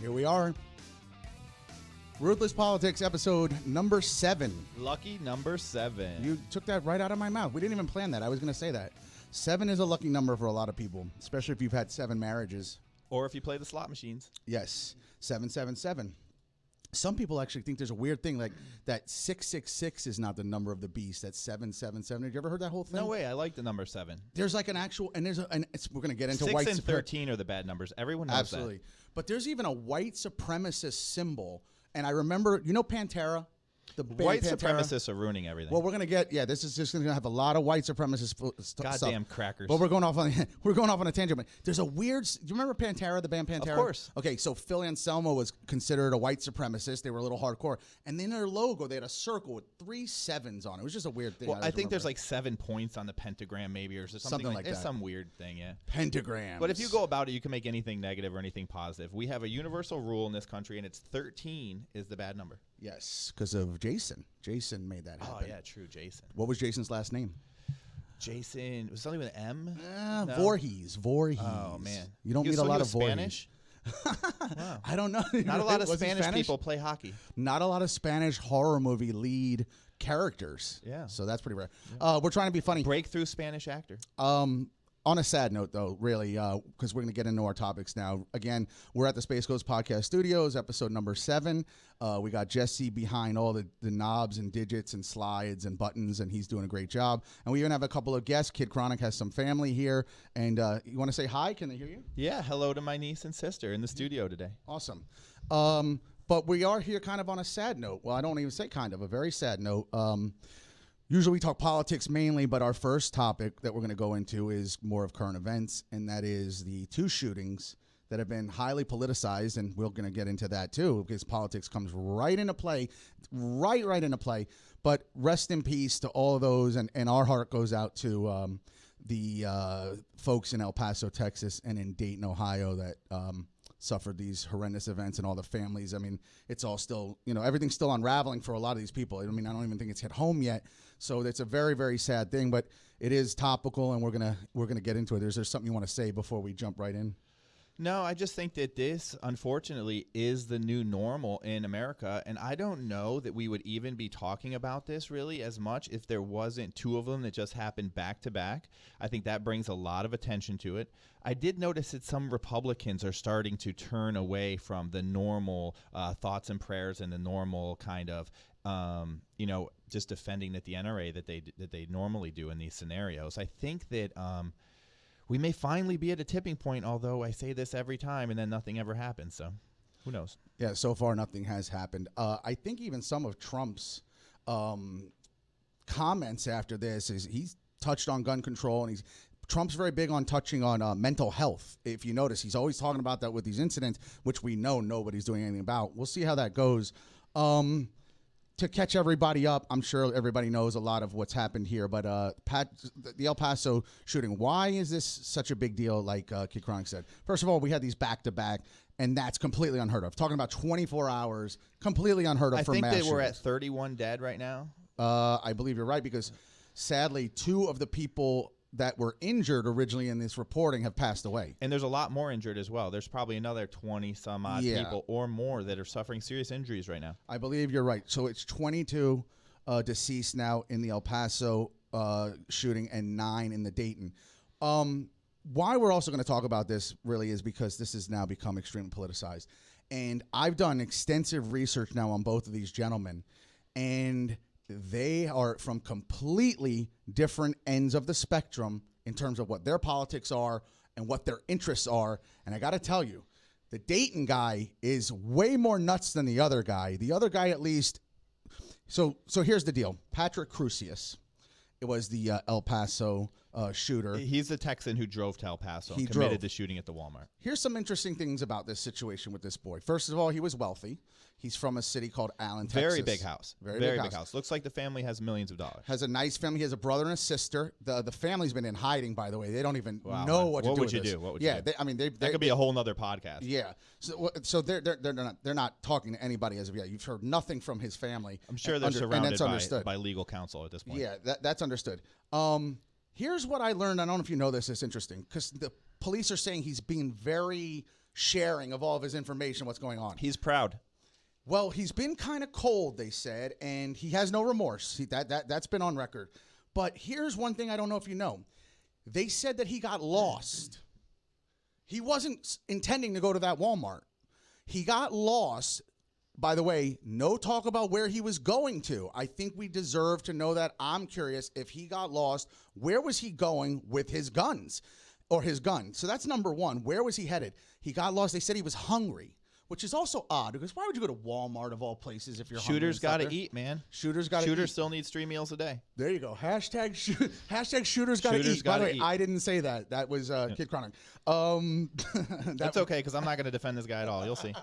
Here we are. Ruthless Politics, episode number 7. Lucky number 7. You took that right out of my mouth. We didn't even plan that. I was going to say that. 7 is a lucky number for a lot of people, especially if you've had 7 marriages. Or if you play the slot machines. Yes, 777. Some people actually think there's a weird thing, like that 666 is not the number of the beast. That's 777. Have you ever heard that whole thing? No way. I like the number 7. There's like an actual, and there's we're going to get into 6 white and 13 are the bad numbers. Everyone knows Absolutely. that. But there's even a white supremacist symbol. And I remember, you know Pantera? The band White Pantera? Supremacists are ruining everything. Well, we're going to get, this is just going to have a lot of white supremacist stuff. Goddamn crackers. But we're going off on a tangent. But there's a weird, do you remember Pantera, the band Pantera? Of course. Okay, so Phil Anselmo was considered a white supremacist. They were a little hardcore. And then their logo, they had a circle with 3 sevens on it. It was just a weird thing. Well, I think there's like 7 points on the pentagram maybe or something like that. It's some weird thing, yeah. Pentagrams. But if you go about it, you can make anything negative or anything positive. We have a universal rule in this country, and it's 13 is the bad number. Yes, because of Jason. Jason made that happen. Oh, yeah, true, Jason. What was Jason's last name? Jason, was something with an M? No? Voorhees. Oh, man. You don't meet a lot of Spanish? Wow. I don't know. Not a lot of Spanish people play hockey. Not a lot of Spanish horror movie lead characters. Yeah. So that's pretty rare. Yeah. We're trying to be funny. Breakthrough Spanish actor. On a sad note, though, really, because we're going to get into our topics now. Again, we're at the Space Coast Podcast Studios, episode number 7. We got Jesse behind all the knobs and digits and slides and buttons, and he's doing a great job. And we even have a couple of guests. Kid Chronic has some family here. And you want to say hi? Can they hear you? Yeah, hello to my niece and sister in the studio today. Awesome. But we are here kind of on a sad note. Well, I don't even say kind of, a very sad note. Usually we talk politics mainly, but our first topic that we're going to go into is more of current events, and that is the 2 shootings that have been highly politicized, and we're going to get into that too, because politics comes right into play, right into play. But rest in peace to all of those, and our heart goes out to the folks in El Paso, Texas, and in Dayton, Ohio, that suffered these horrendous events, and all the families. I mean, it's all still, everything's still unraveling for a lot of these people. I mean, I don't even think it's hit home yet. So it's a very, very sad thing, but it is topical, and we're gonna get into it. Is there something you want to say before we jump right in? No, I just think that this, unfortunately, is the new normal in America, and I don't know that we would even be talking about this really as much if there wasn't 2 of them that just happened back to back. I think that brings a lot of attention to it. I did notice that some Republicans are starting to turn away from the normal thoughts and prayers and the normal kind of just defending the NRA that they normally do in these scenarios. I think that we may finally be at a tipping point, although I say this every time and then nothing ever happens. So who knows? Yeah, so far nothing has happened. I think even some of Trump's comments after this is he's touched on gun control, and Trump's very big on touching on mental health. If you notice, he's always talking about that with these incidents, which we know nobody's doing anything about. We'll see how that goes. To catch everybody up, I'm sure everybody knows a lot of what's happened here, but the El Paso shooting, why is this such a big deal, like Kid Chronic said? First of all, we had these back-to-back, and that's completely unheard of. Talking about 24 hours, completely unheard of for mass shootings. I think that we're at 31 dead right now. I believe you're right, because sadly, 2 of the people that were injured originally in this reporting have passed away. And there's a lot more injured as well. There's probably another 20-some-odd people or more that are suffering serious injuries right now. I believe you're right. So it's 22 deceased now in the El Paso shooting and 9 in the Dayton. Why we're also going to talk about this really is because this has now become extremely politicized. And I've done extensive research now on both of these gentlemen, and they are from completely different ends of the spectrum in terms of what their politics are and what their interests are. And I got to tell you, the Dayton guy is way more nuts than the other guy. The other guy, at least. So here's the deal. Patrick Crusius. It was the El Paso shooter. He's the Texan who drove to El Paso and committed the shooting at the Walmart. Here's some interesting things about this situation with this boy. First of all, he was wealthy. He's from a city called Allen, Texas. Very big house. Very big house. Looks like the family has millions of dollars. Has a nice family. He has a brother and a sister. The family's been in hiding, by the way. They don't even know what to do with this. What would you do? What would you do? That could be a whole nother podcast. Yeah. So they're not talking to anybody as of yet. You've heard nothing from his family. I'm sure they're surrounded by legal counsel at this point. Yeah, that's understood. Here's what I learned. I don't know if you know this. It's interesting because the police are saying he's being very sharing of all of his information, what's going on. He's proud. Well, he's been kind of cold, they said, and he has no remorse. That's been on record. But here's one thing I don't know if you know. They said that he got lost. He wasn't intending to go to that Walmart. He got lost. By the way, no talk about where he was going to. I think we deserve to know that. I'm curious, if he got lost, where was he going with his guns or his gun? So that's number one. Where was he headed? He got lost. They said he was hungry, which is also odd because why would you go to Walmart of all places if you're hungry? Shooters got to eat, man. Shooters got to eat. Shooters still needs 3 meals a day. There you go. Hashtag shooters got to eat. By the way, I didn't say that. That was Kid Chronic. That's okay because I'm not going to defend this guy at all. You'll see.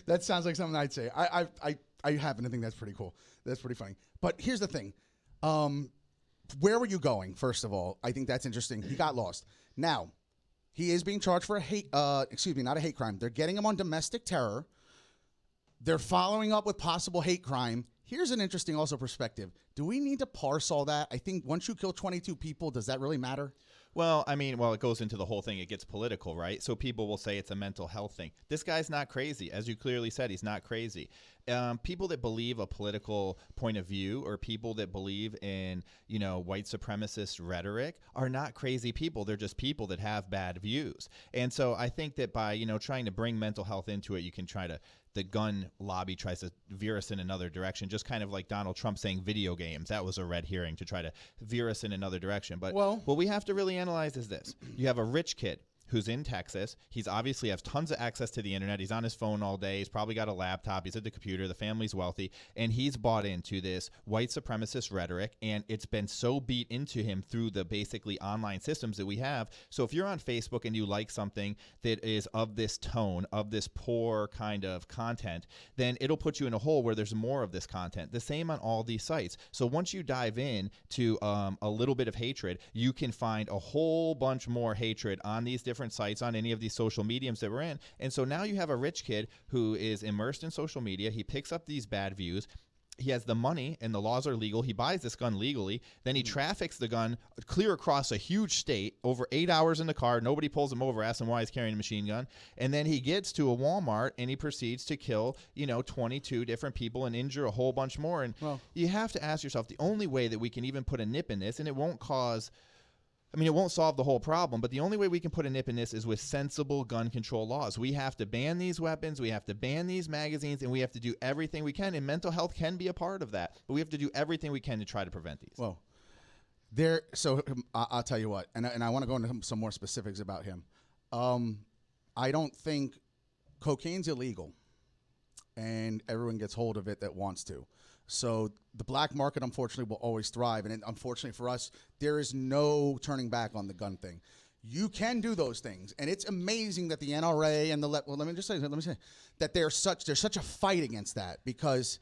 That sounds like something I'd say. I happen to think that's pretty cool. That's pretty funny. But here's the thing. Where were you going, first of all? I think that's interesting. He got lost. Now, he is being charged for not a hate crime. They're getting him on domestic terror. They're following up with possible hate crime. Here's an interesting also perspective. Do we need to parse all that? I think once you kill 22 people, does that really matter? Well, I mean, it goes into the whole thing. It gets political, right? So people will say it's a mental health thing. This guy's not crazy. As you clearly said, he's not crazy. People that believe a political point of view or people that believe in, white supremacist rhetoric are not crazy people. They're just people that have bad views. And so I think that by, trying to bring mental health into it, you can the gun lobby tries to veer us in another direction, just kind of like Donald Trump saying video games. That was a red herring to try to veer us in another direction. But what we have to really analyze is this. You have a rich kid who's in Texas. He's obviously has tons of access to the internet. He's on his phone all day. He's probably got a laptop. He's at the computer. The family's wealthy. And he's bought into this white supremacist rhetoric. And it's been so beat into him through the basically online systems that we have. So if you're on Facebook and you like something that is of this tone, of this poor kind of content, then it'll put you in a hole where there's more of this content. The same on all these sites. So once you dive in to a little bit of hatred, you can find a whole bunch more hatred on these different sites, on any of these social mediums that we're in. And so now you have a rich kid who is immersed in social media. He picks up these bad views. He has the money and the laws are legal. He buys this gun legally. Then he traffics the gun clear across a huge state over 8 hours in the car. Nobody pulls him over, asks him why he's carrying a machine gun. And then he gets to a Walmart and he proceeds to kill, 22 different people and injure a whole bunch more. And you have to ask yourself, the only way that we can even put a nip in this, and it won't solve the whole problem, but the only way we can put a nip in this is with sensible gun control laws. We have to ban these weapons, we have to ban these magazines, and we have to do everything we can, and mental health can be a part of that, but we have to do everything we can to try to prevent these. Well, I'll tell you what, and I want to go into some more specifics about him. I don't think cocaine's illegal, and everyone gets hold of it that wants to. So the black market, unfortunately, will always thrive. And unfortunately for us, there is no turning back on the gun thing. You can do those things. And it's amazing that the NRA and let me say that there's such a fight against that, because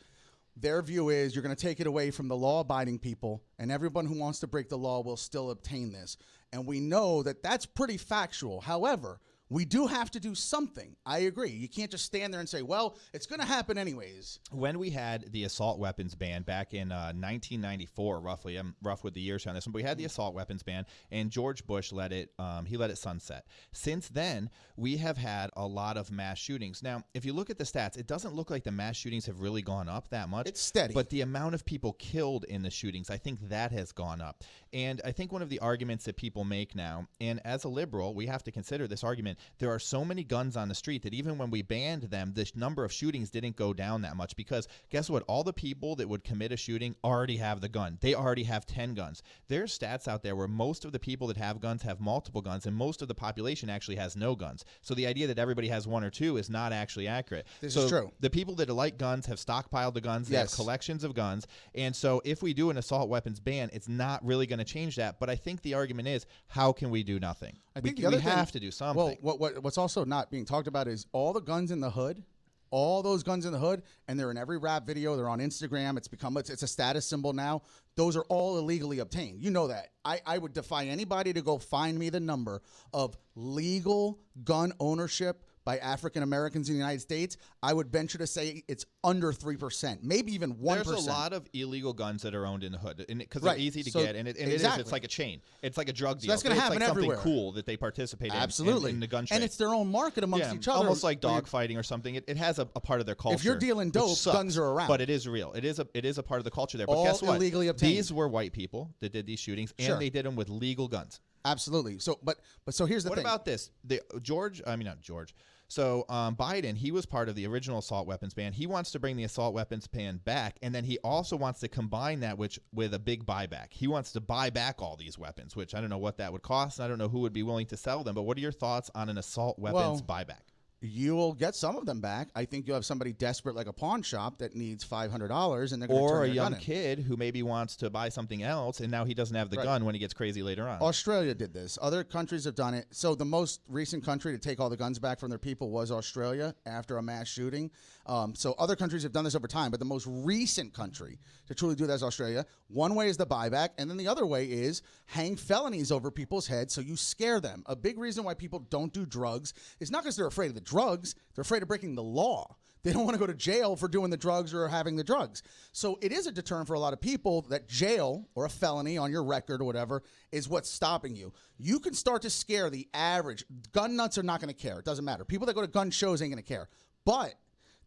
their view is you're going to take it away from the law-abiding people, and everyone who wants to break the law will still obtain this. And we know that that's pretty factual. However, we do have to do something. I agree. You can't just stand there and say, well, it's going to happen anyways. When we had the assault weapons ban back in 1994, roughly, I'm rough with the years on this one, but we had the assault weapons ban, and George Bush let it sunset. Since then, we have had a lot of mass shootings. Now, if you look at the stats, it doesn't look like the mass shootings have really gone up that much. It's steady. But the amount of people killed in the shootings, I think that has gone up. And I think one of the arguments that people make now, and as a liberal, we have to consider this argument, there are so many guns on the street that even when we banned them, the number of shootings didn't go down that much, because guess what? All the people that would commit a shooting already have the gun. They already have 10 guns. There's stats out there where most of the people that have guns have multiple guns, and most of the population actually has no guns. So the idea that everybody has one or two is not actually accurate. This is true. The people that like guns have stockpiled the guns. They have collections of guns. And so if we do an assault weapons ban, it's not really going to change that. But I think the argument is, how can we do nothing? I think we have to do something. Well, what's also not being talked about is all the guns in the hood, all those guns in the hood, and they're in every rap video. They're on Instagram. It's a status symbol now. Those are all illegally obtained. You know that. I would defy anybody to go find me the number of legal gun ownership by African Americans in the United States, I would venture to say it's under 3%, maybe even 1%. There's a lot of illegal guns that are owned in the hood, because Right. they're easy to So, get, and exactly. it's like a chain. It's like a drug deal. that's gonna But happen it's like everywhere. something cool that they participate Absolutely. in the gun trade. And it's their own market amongst each other. almost like dog fighting or something. It has a part of their culture. If you're dealing dope, which sucks, guns are around. But it is real. It is a part of the culture there. But All guess what? illegally obtained. These were white people that did these shootings, and Sure. they did them with legal guns. Absolutely. So, but so here's the What thing. about this? Not George. So Biden, he was part of the original assault weapons ban. He wants to bring the assault weapons ban back, and then he also wants to combine that with a big buyback. He wants to buy back all these weapons, which I don't know what that would cost. I don't know who would be willing to sell them. But what are your thoughts on an assault weapons buyback? You will get some of them back. I think you have somebody desperate like a pawn shop that needs $500, and they're going to Or turn a their young gun in. kid who maybe wants to buy something else, and now he doesn't have the gun when he gets crazy later on. Australia did this. Other countries have done it. So the most recent country to take all the guns back from their people was Australia after a mass shooting. So other countries have done this over time, but the most recent country to truly do that is Australia. One way is the buyback, and then the other way is hang felonies over people's heads so you scare them. A big reason why people don't do drugs is not because they're afraid of the drugs. They're afraid of breaking the law. They don't want to go to jail for doing the drugs or having the drugs. So it is a deterrent for a lot of people that jail or a felony on your record or whatever is what's stopping you. You can start to scare the average. Gun nuts are not going to care. It doesn't matter. People that go to gun shows ain't going to care. But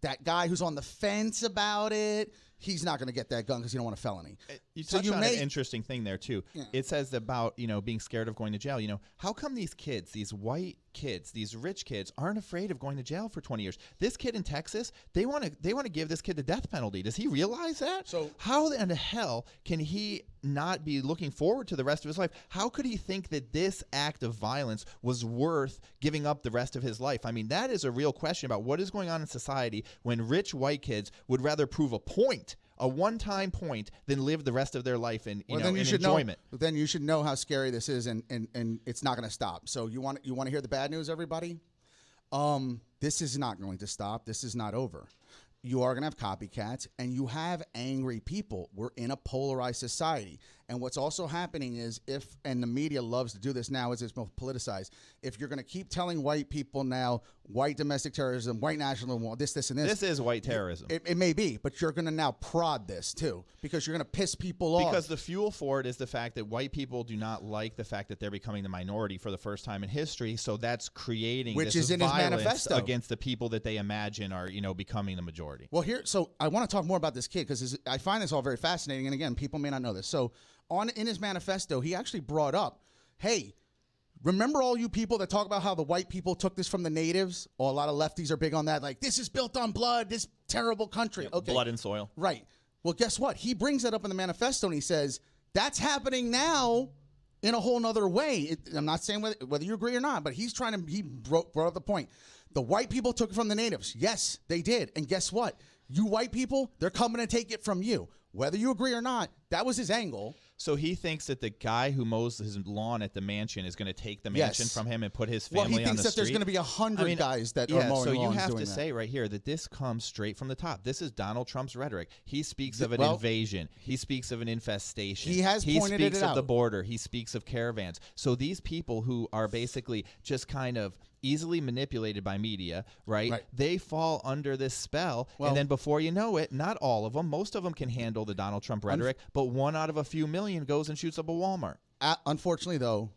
that guy who's on the fence about it, he's not going to get that gun because he don't want a felony. You touched on an interesting thing there, too. Yeah. It says about, being scared of going to jail. How come these kids, these white kids, these rich kids, aren't afraid of going to jail for 20 years? This kid in Texas, they want to give this kid the death penalty. Does he realize that? So how in the hell can he not be looking forward to the rest of his life? How could he think that this act of violence was worth giving up the rest of his life? I mean, that is a real question about what is going on in society when rich white kids would rather prove a point, a one-time point, than live the rest of their life in enjoyment. Then you should know how scary this is, and it's not going to stop. So you want to hear the bad news, everybody? This is not going to stop. This is not over. You are going to have copycats, and you have angry people. We're in a polarized society. And what's also happening is and the media loves to do this now as it's more politicized, if you're going to keep telling white people now, white domestic terrorism, white nationalism, this, and this. This is white terrorism. It may be, but you're going to now prod this too, because you're going to piss people off. Because the fuel for it is the fact that white people do not like the fact that they're becoming the minority for the first time in history. So that's creating which is in his manifesto against the people that they imagine are, becoming the majority. Well, so I want to talk more about this kid because I find this all very fascinating. And again, people may not know this. So in his manifesto, he actually brought up, hey, remember all you people that talk about how the white people took this from the natives? Or a lot of lefties are big on that. Like, this is built on blood, this terrible country. Yep, okay. Blood and soil. Right. Well, guess what? He brings that up in the manifesto and he says, that's happening now in a whole nother way. I'm not saying whether you agree or not, but he brought up the point. The white people took it from the natives. Yes, they did. And guess what? You white people, they're coming to take it from you. Whether you agree or not, that was his angle. So he thinks that the guy who mows his lawn at the mansion is going to take the mansion from him and put his family on the street. Well, he thinks that there's going to be 100 guys that are mowing lawns. So you have doing to that. say right here that this comes straight from the top. This is Donald Trump's rhetoric. He speaks of an invasion. He speaks of an infestation. He pointed it speaks out. of the border. He speaks of caravans. So these people who are basically just kind of easily manipulated by media, right? They fall under this spell, and then before you know it, not all of them, most of them can handle the Donald Trump rhetoric, but one out of a few million goes and shoots up a Walmart. Unfortunately, though,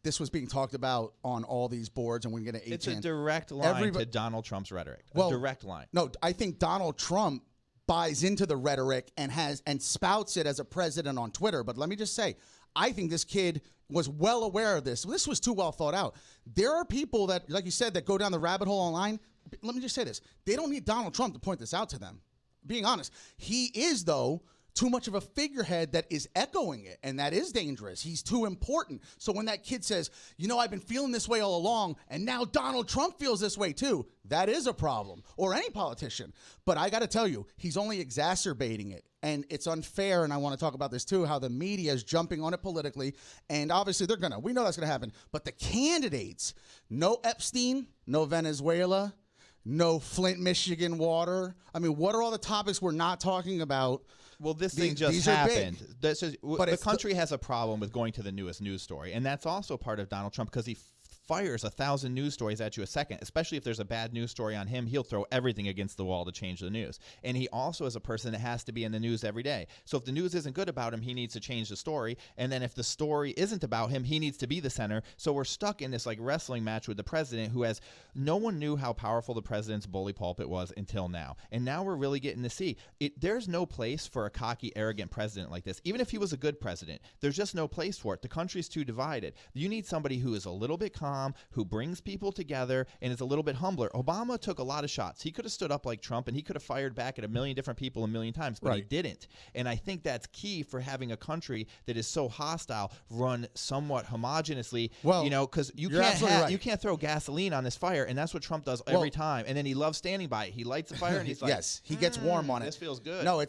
this was being talked about on all these boards, and we can get an 8chan. It's a direct line to Donald Trump's rhetoric. A direct line. No, I think Donald Trump buys into the rhetoric and spouts it as a president on Twitter. But let me just say, I think this kid was well aware of this. This was too well thought out. There are people that, like you said, that go down the rabbit hole online. Let me just say this. They don't need Donald Trump to point this out to them. Being honest, he is, though, too much of a figurehead that is echoing it, and that is dangerous. He's too important. So when that kid says, I've been feeling this way all along, and now Donald Trump feels this way too, that is a problem, or any politician. But I got to tell you, he's only exacerbating it, and it's unfair, and I want to talk about this too, how the media is jumping on it politically, and obviously we know that's going to happen, but the candidates, no Epstein, no Venezuela, no Flint, Michigan water. I mean, what are all the topics we're not talking about? Well, this thing just happened. The country has a problem with going to the newest news story, and that's also part of Donald Trump because he fires 1,000 news stories at you a second, especially if there's a bad news story on him. He'll throw everything against the wall to change the news. And he also is a person that has to be in the news every day. So if the news isn't good about him, he needs to change the story. And then if the story isn't about him, he needs to be the center. So we're stuck in this like wrestling match with the president, who has no one knew how powerful the president's bully pulpit was until now. And now we're really getting to see it. There's no place for a cocky, arrogant president like this. Even if he was a good president, there's just no place for it. The country's too divided. You need somebody who is a little bit calm, who brings people together, and is a little bit humbler. Obama took a lot of shots. He could have stood up like Trump, and he could have fired back at a million different people a million times, but he didn't. And I think that's key for having a country that is so hostile run somewhat homogeneously. Well, because you can't throw gasoline on this fire, and that's what Trump does every time. And then he loves standing by it. He lights the fire, and he's like, yes, he gets warm on it. This feels good. No,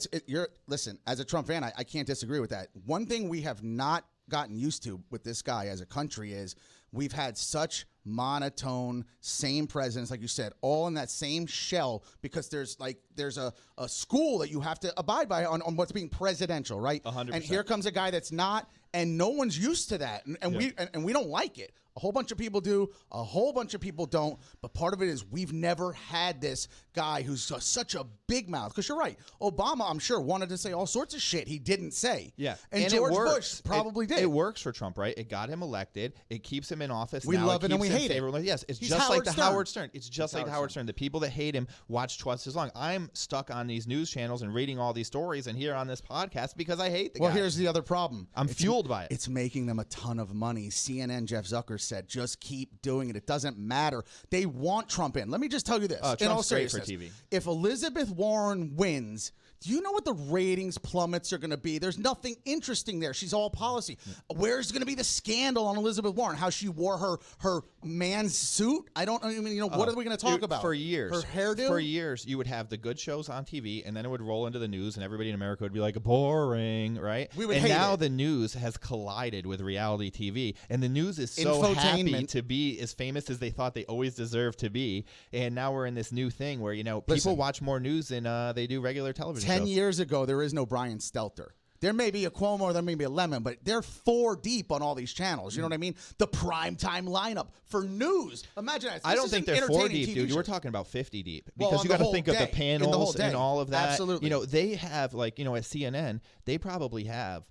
listen, as a Trump fan, I can't disagree with that. One thing we have not gotten used to with this guy as a country is we've had such monotone, same presidents, like you said, all in that same shell, because there's a school that you have to abide by on what's being presidential, right? 100%. And here comes a guy that's not, and no one's used to that, and we don't like it. A whole bunch of people do, a whole bunch of people don't, but part of it is we've never had this guy who's such a big mouth. Because you're right, Obama, I'm sure, wanted to say all sorts of shit he didn't say. Yeah, and George Bush probably did. It works for Trump, right? It got him elected. It keeps him in office. We love it and we hate it. Yes, it's He's just Howard like Stern. Howard Stern. It's just like Howard Stern. The people that hate him watch twice as long. I'm stuck on these news channels and reading all these stories and here on this podcast because I hate the guy. Well, here's the other problem. I'm fueled by it. It's making them a ton of money. CNN, Jeff Zucker said, just keep doing it. It doesn't matter. They want Trump in. Let me just tell you this. In all seriousness, great for TV. If Elizabeth Warren wins, do you know what the ratings plummets are going to be? There's nothing interesting there. She's all policy. Where's going to be the scandal on Elizabeth Warren? How she wore her man's suit? I don't even, what are we going to talk about? For years. Her hairdo? For years, you would have the good shows on TV, and then it would roll into the news, and everybody in America would be like, boring, right? We would and hate now it. The news has collided with reality TV, and the news is so happy to be as famous as they thought they always deserved to be, and now we're in this new thing where, people watch more news than they do regular television 10 shows. years ago, there is no Brian Stelter. There may be a Cuomo, there may be a Lemon, but they're 4 deep on all these channels. You know what I mean? The primetime lineup for news. Imagine that. I don't think they're 4 deep, dude. We're talking about 50 deep. Because you got to think of the panels and all of that. Absolutely. They have, at CNN, they probably have,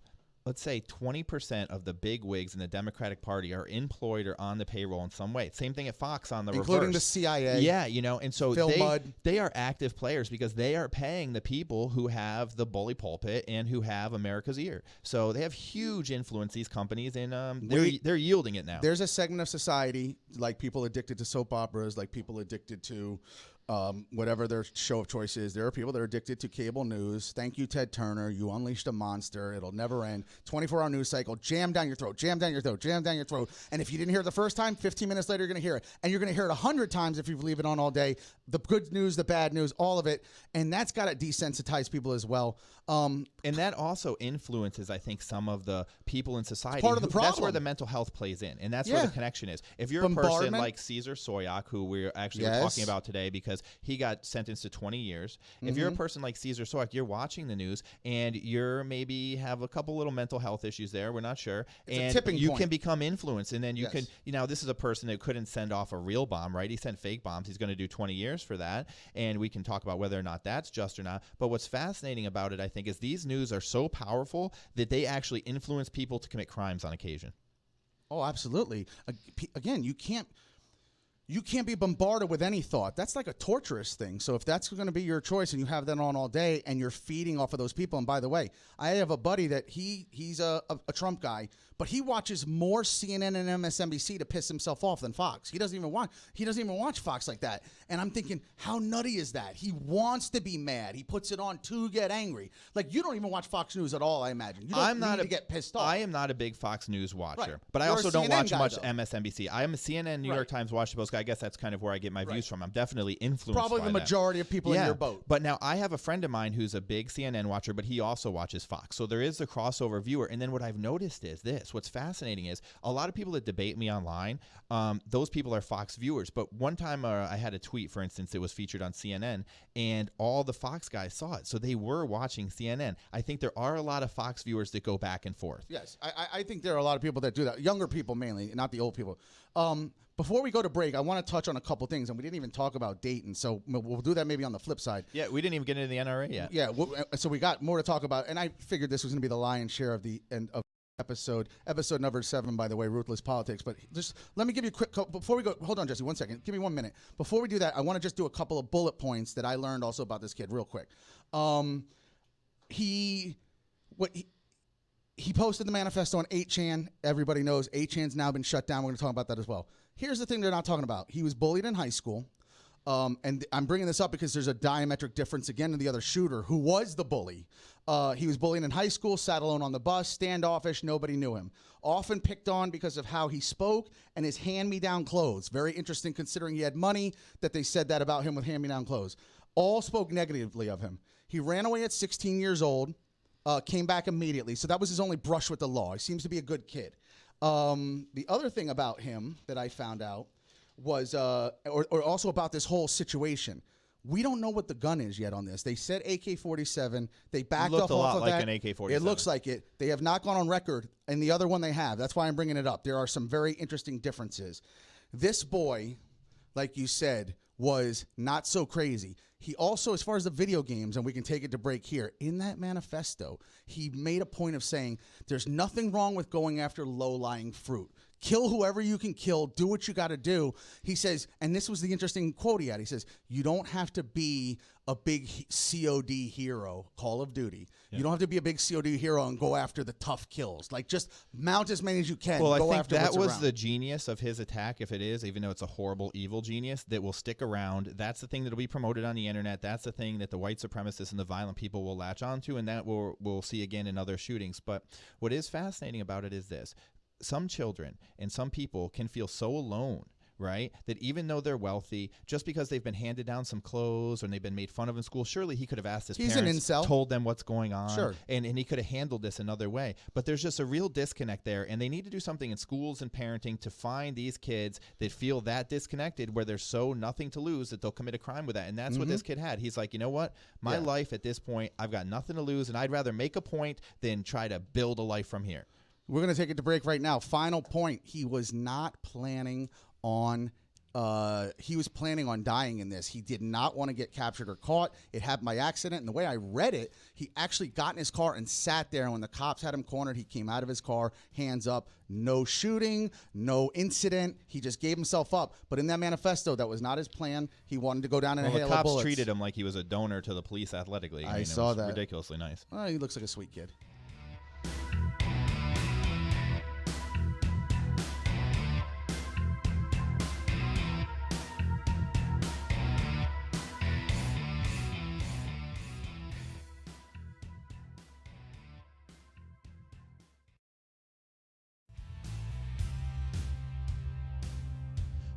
let's say 20% of the big wigs in the Democratic Party are employed or on the payroll in some way. Same thing at Fox on the including reverse. the CIA. Yeah, and so Phil they are active players because they are paying the people who have the bully pulpit and who have America's ear. So they have huge influence, these companies, and they're yielding it now. There's a segment of society, like people addicted to soap operas, like people addicted to whatever their show of choice is. There are people that are addicted to cable news. Thank you, Ted Turner. You unleashed a monster. It'll never end. 24-hour news cycle. Jam down your throat. Jam down your throat. Jam down your throat. And if you didn't hear it the first time, 15 minutes later, you're going to hear it. And you're going to hear it 100 times if you leave it on all day. The good news, the bad news, all of it. And that's got to desensitize people as well. And that also influences, I think, some of the people in society. Part of the problem. That's where the mental health plays in, and that's where the connection is. If you're a person like Cesar Soyak, who we're actually talking about today because he got sentenced to 20 years. If you're a person like Cesar Soyak, you're watching the news, and you're maybe have a couple little mental health issues there. We're not sure. It's and a tipping you point. can become influenced, and then you can, this is a person that couldn't send off a real bomb, right? He sent fake bombs. He's going to do 20 years for that, and we can talk about whether or not that's just or not. But what's fascinating about it, I think, is these news are so powerful that they actually influence people to commit crimes on occasion. Oh, absolutely. Again, you can't be bombarded with any thought. That's like a torturous thing. So if that's going to be your choice and you have that on all day and you're feeding off of those people, and by the way, I have a buddy that he's a Trump guy, but he watches more CNN and MSNBC to piss himself off than Fox. He doesn't even watch Fox like that. And I'm thinking, how nutty is that? He wants to be mad. He puts it on to get angry. Like, you don't even watch Fox News at all, I imagine. You don't need to get pissed off. I am not a big Fox News watcher, but You're I also don't watch much though. MSNBC. I am a CNN, New York Times Watch Post guy. I guess that's kind of where I get my views from. I'm definitely influenced Probably by the majority of people in your boat. But now I have a friend of mine who's a big CNN watcher, but he also watches Fox. So there is a crossover viewer. And then what I've noticed is this. this. What's fascinating is a lot of people that debate me online, those people are Fox viewers. But one time I had a tweet, for instance, that was featured on CNN, and all the Fox guys saw it. So they were watching CNN. I think there are a lot of Fox viewers that go back and forth. Yes, I think there are a lot of people that do that. Younger people mainly, not the old people. Before we go to break, I want to touch on a couple things, and we didn't even talk about Dayton, so we'll do that maybe on the flip side. Yeah, we didn't even get into the NRA yet. Yeah, so we got more to talk about, and I figured this was going to be the lion's share of the end of episode number 7, by the way, Ruthless Politics. But just let me give you a quick, before we go, hold on, Jesse, 1 second. Give me 1 minute. Before we do that, I want to just do a couple of bullet points that I learned also about this kid real quick. He posted the manifesto on 8chan. Everybody knows 8chan's now been shut down. We're going to talk about that as well. Here's the thing they're not talking about. He was bullied in high school. And I'm bringing this up because there's a diametric difference again in the other shooter who was the bully. He was bullied in high school, sat alone on the bus, standoffish, nobody knew him. Often picked on because of how he spoke and his hand-me-down clothes. Very interesting considering he had money that they said that about him with hand-me-down clothes. All spoke negatively of him. He ran away at 16 years old, came back immediately. So that was his only brush with the law. He seems to be a good kid. The other thing about him that I found out was, or also about this whole situation, we don't know what the gun is yet on this. They said AK-47. They backed off of that. Looked a lot like an AK-47. It looks like it. They have not gone on record, and the other one they have. That's why I'm bringing it up. There are some very interesting differences. This boy, like you said, was not so crazy. He also, as far as the video games, and we can take it to break here, in that manifesto, he made a point of saying there's nothing wrong with going after low-lying fruit. Kill whoever you can kill. Do what you got to do. He says, and this was the interesting quote he had. He says, you don't have to be a big COD hero, Call of Duty. Yeah. You don't have to be a big COD hero and go after the tough kills. Like, just mount as many as you can. Well, go I think after that was around. the genius of his attack, if it is, even though it's a horrible, evil genius, that will stick around. That's the thing that will be promoted on the internet. That's the thing that the white supremacists and the violent people will latch onto, and that we'll see again in other shootings. But what is fascinating about it is this. Some children and some people can feel so alone, right, that even though they're wealthy, just because they've been handed down some clothes or they've been made fun of in school, surely he could have asked his parents, told them what's going on, sure, and he could have handled this another way. But there's just a real disconnect there, and they need to do something in schools and parenting to find these kids that feel that disconnected, where there's so nothing to lose that they'll commit a crime with that. And that's what this kid had. He's like, you know what? My life at this point, I've got nothing to lose, and I'd rather make a point than try to build a life from here. We're going to take it to break right now. Final point. He was not planning on he was planning on dying in this. He did not want to get captured or caught. It happened by accident. And the way I read it, he actually got in his car and sat there. And when the cops had him cornered, he came out of his car, hands up, no shooting, no incident. He just gave himself up. But in that manifesto, that was not his plan. He wanted to go down in a hail of bullets. The cops treated him like he was a donor to the police athletically. I saw that. Ridiculously nice. Well, he looks like a sweet kid.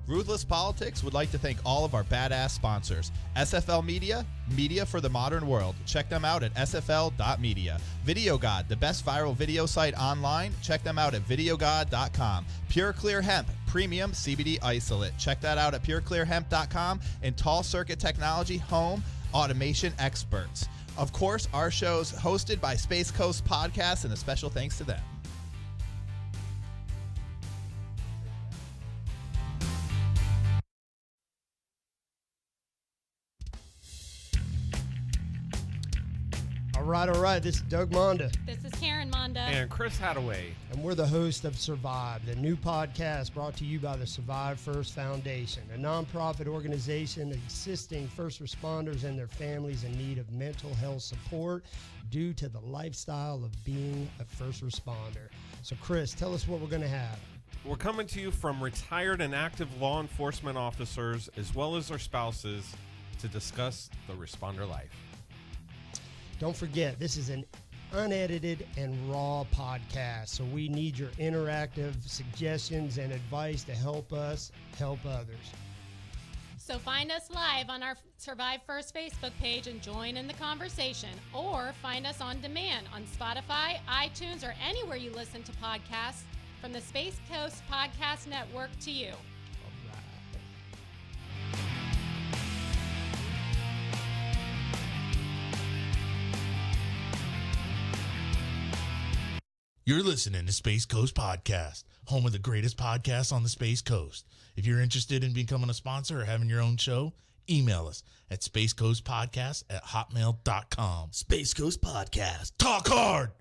Ruthless Politics would like to thank all of our badass sponsors. SFL Media, media for the modern world. Check them out at sfl.media. Video God, the best viral video site online. Check them out at videogod.com. Pure Clear Hemp, premium CBD isolate. Check that out at pureclearhemp.com. And Tall Circuit Technology, home automation experts. Of course, our show's hosted by Space Coast Podcast, and a special thanks to them. All right. This is Doug Monda. This is Karen Monda. And Chris Hadaway. And we're the host of Survive, the new podcast brought to you by the Survive First Foundation, a nonprofit organization assisting first responders and their families in need of mental health support due to the lifestyle of being a first responder. So, Chris, tell us what we're going to have. We're coming to you from retired and active law enforcement officers as well as their spouses to discuss the responder life. Don't forget, this is an unedited and raw podcast, so we need your interactive suggestions and advice to help us help others. So find us live on our Survive First Facebook page and join in the conversation, or find us on demand on Spotify, iTunes, or anywhere you listen to podcasts, from the Space Coast Podcast Network to you. You're listening to Space Coast Podcast, home of the greatest podcasts on the Space Coast. If you're interested in becoming a sponsor or having your own show, email us at spacecoastpodcast@hotmail.com. Space Coast Podcast. Talk hard!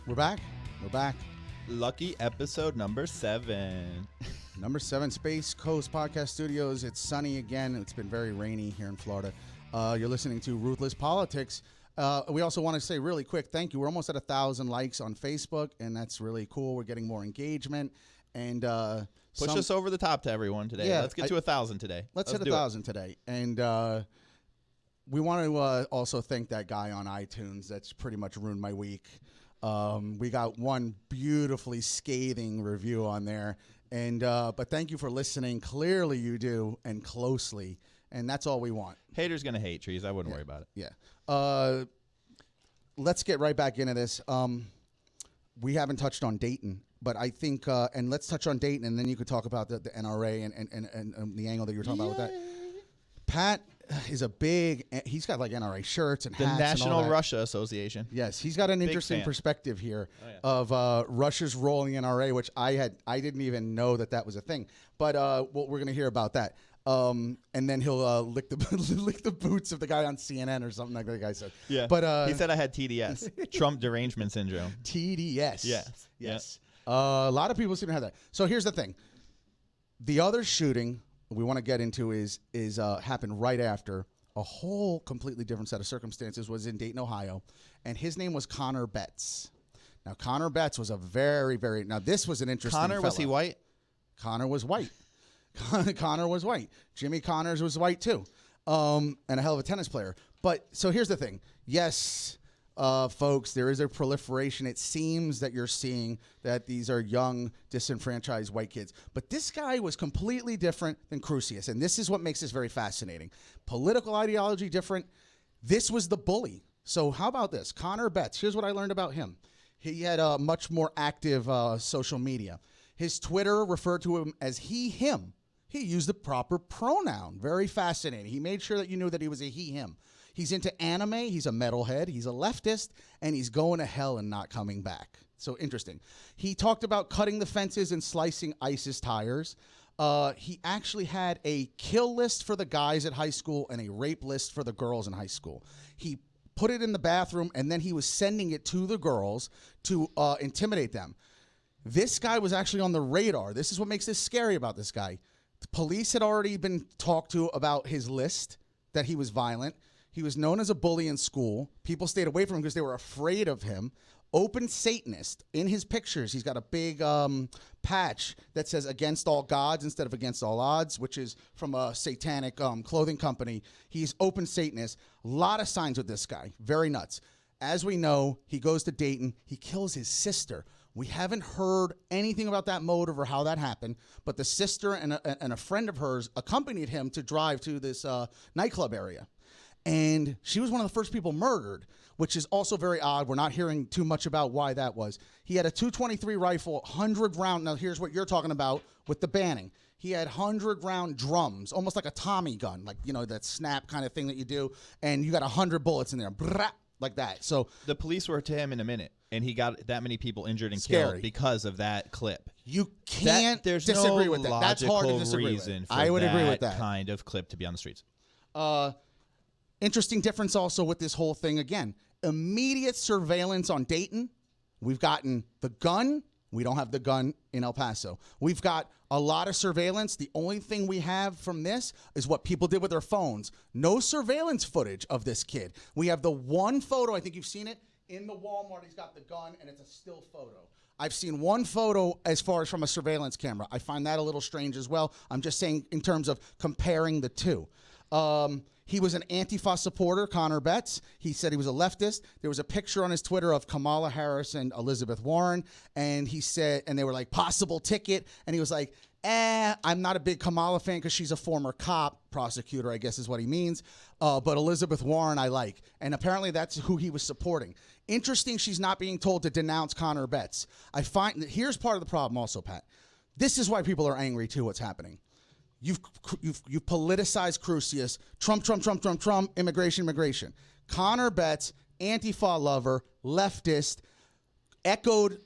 We're back. We're back. Lucky episode number 7. Number 7, Space Coast Podcast Studios. It's sunny again. It's been very rainy here in Florida. You're listening to Ruthless Politics. We also want to say really quick, thank you. We're almost at 1,000 likes on Facebook, and that's really cool. We're getting more engagement. And Push us over the top to everyone today. Yeah, Let's get to 1,000 today. Let's hit 1,000 today. And we want to also thank that guy on iTunes that's pretty much ruined my week. We got one beautifully scathing review on there, and but thank you for listening. Clearly you do, and closely, and that's all we want. Haters gonna hate, Treez. I wouldn't worry about it. Yeah. Let's get right back into this. We haven't touched on Dayton, but I think, and let's touch on Dayton, and then you could talk about the NRA and the angle that you were talking about with that. Pat is he's got like NRA shirts and The hats National and all that. Russia Association. Yes, he's got an interesting fan. perspective here Oh, of Russia's role in the NRA, which I didn't even know that was a thing. But we're going to hear about that. And then he'll lick the boots of the guy on CNN or something like that guy said. Yeah. But he said I had TDS, Trump derangement syndrome. TDS. Yes. Yes. A lot of people seem to have that. So here's the thing. The other shooting we want to get into is happened right after a whole completely different set of circumstances. Was in Dayton, Ohio, and his name was Connor Betts. Now Connor Betts was a now this was an interesting Connor, was he fellow. white? Connor was white. Connor was white. Jimmy Connors was white too, and a hell of a tennis player. But so here's the thing. Yes, folks, there is a proliferation. It seems that you're seeing that these are young, disenfranchised white kids. But this guy was completely different than Crusius, and this is what makes this very fascinating. Political ideology different. This was the bully. So how about this? Connor Betts. Here's what I learned about him. He had a much more active social media. His Twitter referred to him as he, him. He used the proper pronoun. Very fascinating. He made sure that you knew that he was a he, him. He's into anime. He's a metalhead. He's a leftist, and he's going to hell and not coming back. So interesting. He talked about cutting the fences and slicing ISIS tires. He actually had a kill list for the guys at high school and a rape list for the girls in high school. He put it in the bathroom, and then he was sending it to the girls to intimidate them. This guy was actually on the radar. This is what makes this scary about this guy. The police had already been talked to about his list, that he was violent. He was known as a bully in school. People stayed away from him because they were afraid of him. Open Satanist. In his pictures, he's got a big patch that says against all gods instead of against all odds, which is from a satanic clothing company. He's open Satanist. A lot of signs with this guy. Very nuts. As we know, he goes to Dayton. He kills his sister. We haven't heard anything about that motive or how that happened, but the sister and a friend of hers accompanied him to drive to this nightclub area. And she was one of the first people murdered, which is also very odd. We're not hearing too much about why that was. He had a .223 rifle, 100-round. Now, here's what you're talking about with the banning. He had 100-round drums, almost like a Tommy gun, like, you know, that snap kind of thing that you do. And you got 100 bullets in there, like that. So the police were to him in a minute, and he got that many people injured and Scary. killed because of that clip. You can't There's disagree no with that. That's hard to logical disagree reason with. for I would agree with that. kind of clip to be on the streets. Interesting difference also with this whole thing again. Immediate surveillance on Dayton. We've gotten the gun We don't have the gun in El Paso. We've got a lot of surveillance. The only thing we have from this is what people did with their phones. No surveillance footage of this kid. We have the one photo, I think you've seen it, in the Walmart. He's got the gun, and it's a still photo. I've seen one photo as far as from a surveillance camera. I find that a little strange as well. I'm just saying in terms of comparing the two. He was an Antifa supporter, Connor Betts. He said he was a leftist. There was a picture on his Twitter of Kamala Harris and Elizabeth Warren, and he said, and they were like, possible ticket, and he was like, I'm not a big Kamala fan because she's a former cop, prosecutor, I guess is what he means, but Elizabeth Warren I like, and apparently that's who he was supporting. Interesting she's not being told to denounce Connor Betts. I find that here's part of the problem also, Pat. This is why people are angry too, what's happening. You've politicized Crusius, Trump, immigration. Connor Betts, Antifa lover, leftist, echoed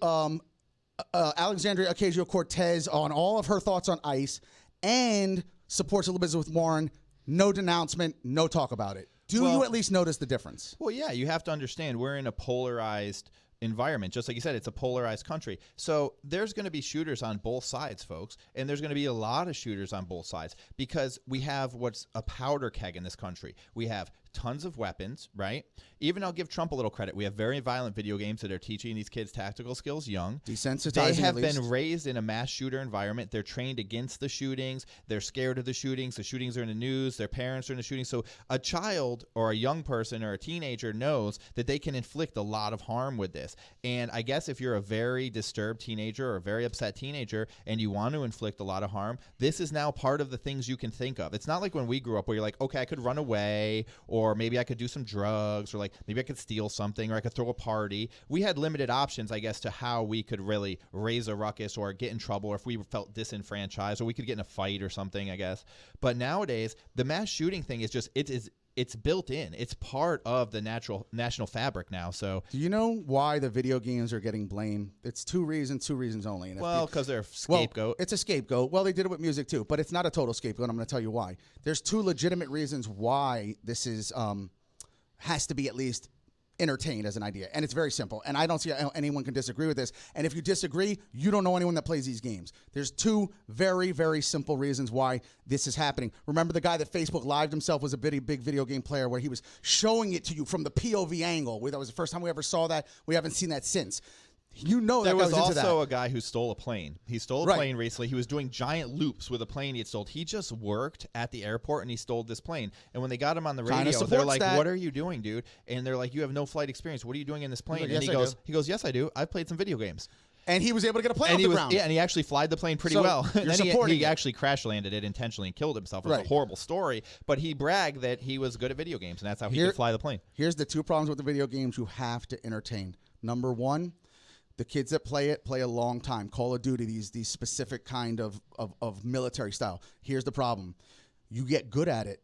Alexandria Ocasio-Cortez on all of her thoughts on ICE, and supports Elizabeth Warren. No denouncement, no talk about it. Do you at least notice the difference? Well, yeah, you have to understand we're in a polarized environment. Just like you said, it's a polarized country. So there's going to be shooters on both sides, folks, and there's going to be a lot of shooters on both sides because we have what's a powder keg in this country. We have tons of weapons, right? Even I'll give Trump a little credit. We have very violent video games that are teaching these kids tactical skills young. Desensitizing. They have been raised in a mass shooter environment. They're trained against the shootings. They're scared of the shootings. The shootings are in the news. Their parents are in the shootings. So a child or a young person or a teenager knows that they can inflict a lot of harm with this. And I guess if you're a very disturbed teenager or a very upset teenager and you want to inflict a lot of harm, this is now part of the things you can think of. It's not like when we grew up where you're like, okay, I could run away, or maybe I could do some drugs, or like maybe I could steal something, or I could throw a party. We had limited options, I guess, to how we could really raise a ruckus or get in trouble, or if we felt disenfranchised, or we could get in a fight or something, I guess. But nowadays, the mass shooting thing is just, it's built in. It's part of the national fabric now. So, do you know why the video games are getting blamed? It's two reasons only. And because they're a scapegoat. Well, it's a scapegoat. Well, they did it with music too, but it's not a total scapegoat. I'm going to tell you why. There's two legitimate reasons why this is has to be at least entertained as an idea, and it's very simple, and I don't see how anyone can disagree with this. And if you disagree, you don't know anyone that plays these games. There's two very, very simple reasons why this is happening. Remember the guy that Facebook lived himself was a big video game player, where he was showing it to you from the POV angle. That was the first time we ever saw that. We haven't seen that since. You know that there was into also that. a guy who stole a plane. He stole a plane recently. He was doing giant loops with a plane he had stolen. He just worked at the airport and he stole this plane. And when they got him on the radio, they're like, "What are you doing, dude?" And they're like, "You have no flight experience. What are you doing in this plane?" Like, and yes, he goes, "Yes, I do. I've played some video games." And he was able to get a plane off the ground. Yeah, and he actually flied the plane pretty well. And then he it. actually crash landed it intentionally and killed himself. It was a horrible story, but he bragged that he was good at video games, and that's how he could fly the plane. Here's the two problems with the video games you have to entertain. Number one, the kids that play it play a long time. Call of Duty, these specific kind of military style. Here's the problem. You get good at it.